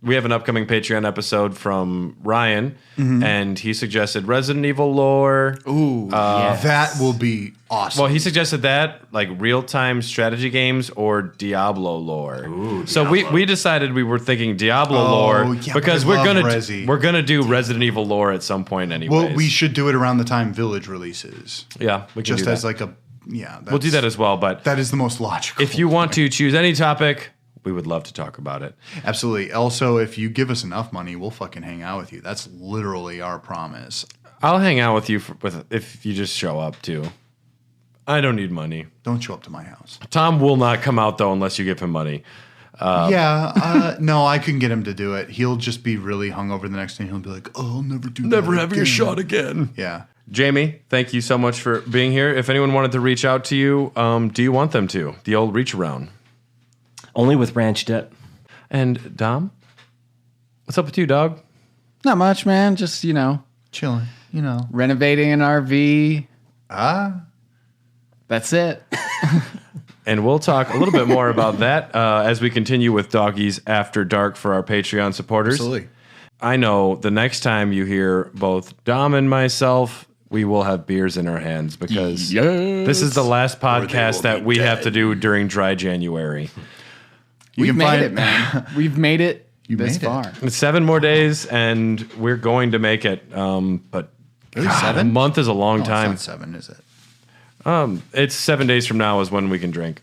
We have an upcoming Patreon episode from Ryan, and he suggested Resident Evil lore. Ooh, that will be awesome. Well, he suggested that, like real-time strategy games or Diablo lore. Ooh, so we decided we were thinking Diablo lore yeah, because but I we're love gonna Resi. we're gonna do Resident Evil lore at some point anyways. Well, we should do it around the time Village releases. Yeah, we can Just do as that. like a, yeah. We'll do that as well, but That is the most logical. if you want to choose any topic, we would love to talk about it. Absolutely. Also, if you give us enough money, we'll fucking hang out with you. That's literally our promise. I'll hang out with you if you just show up too. I don't need money. Don't show up to my house. Tom will not come out though unless you give him money. No, I can get him to do it. He'll just be really hungover the next day. And he'll be like, "Oh, I'll never do that. Never having a again." shot again. Yeah. Jamie, thank you so much for being here. If anyone wanted to reach out to you, do you want them to? The old reach around. Only with ranch dip. And Dom, what's up with you, dog? Not much, man. Just, Chilling, renovating an RV. That's it. And we'll talk a little bit more about that as we continue with Doggies After Dark for our Patreon supporters. Absolutely. I know the next time you hear both Dom and myself, we will have beers in our hands because this is the last podcast that we have to do during dry January. We've made it, man. We've made it this far. It's 7 more days, and we're going to make it. But Really, God, 7? a month is a long It's time. not 7, is it? It's 7 days from now is when we can drink.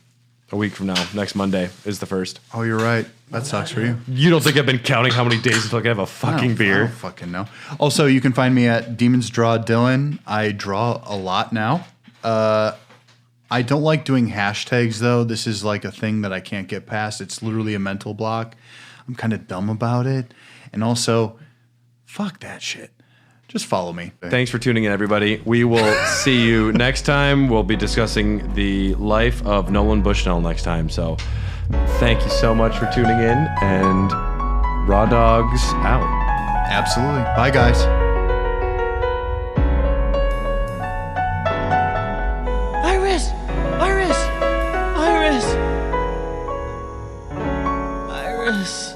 A week from now, next Monday is the first. Oh, you're right. That sucks for you. You don't think I've been counting how many days until I can have a fucking I beer? don't fucking know. Also, you can find me at Demons Draw Dylan. I draw a lot now. I don't like doing hashtags, though. This is like a thing that I can't get past. It's literally a mental block. I'm kind of dumb about it. And also, fuck that shit. Just follow me. Thanks for tuning in, everybody. We will see you next time. We'll be discussing the life of Nolan Bushnell next time. So thank you so much for tuning in, and Raw Dogs out. Absolutely. Bye, guys. Iris! Iris! Iris! Iris!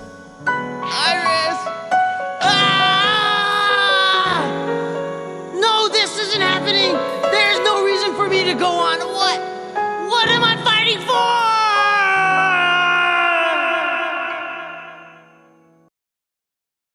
Iris! Ah! No, this isn't happening! There's no reason for me to go on. What am I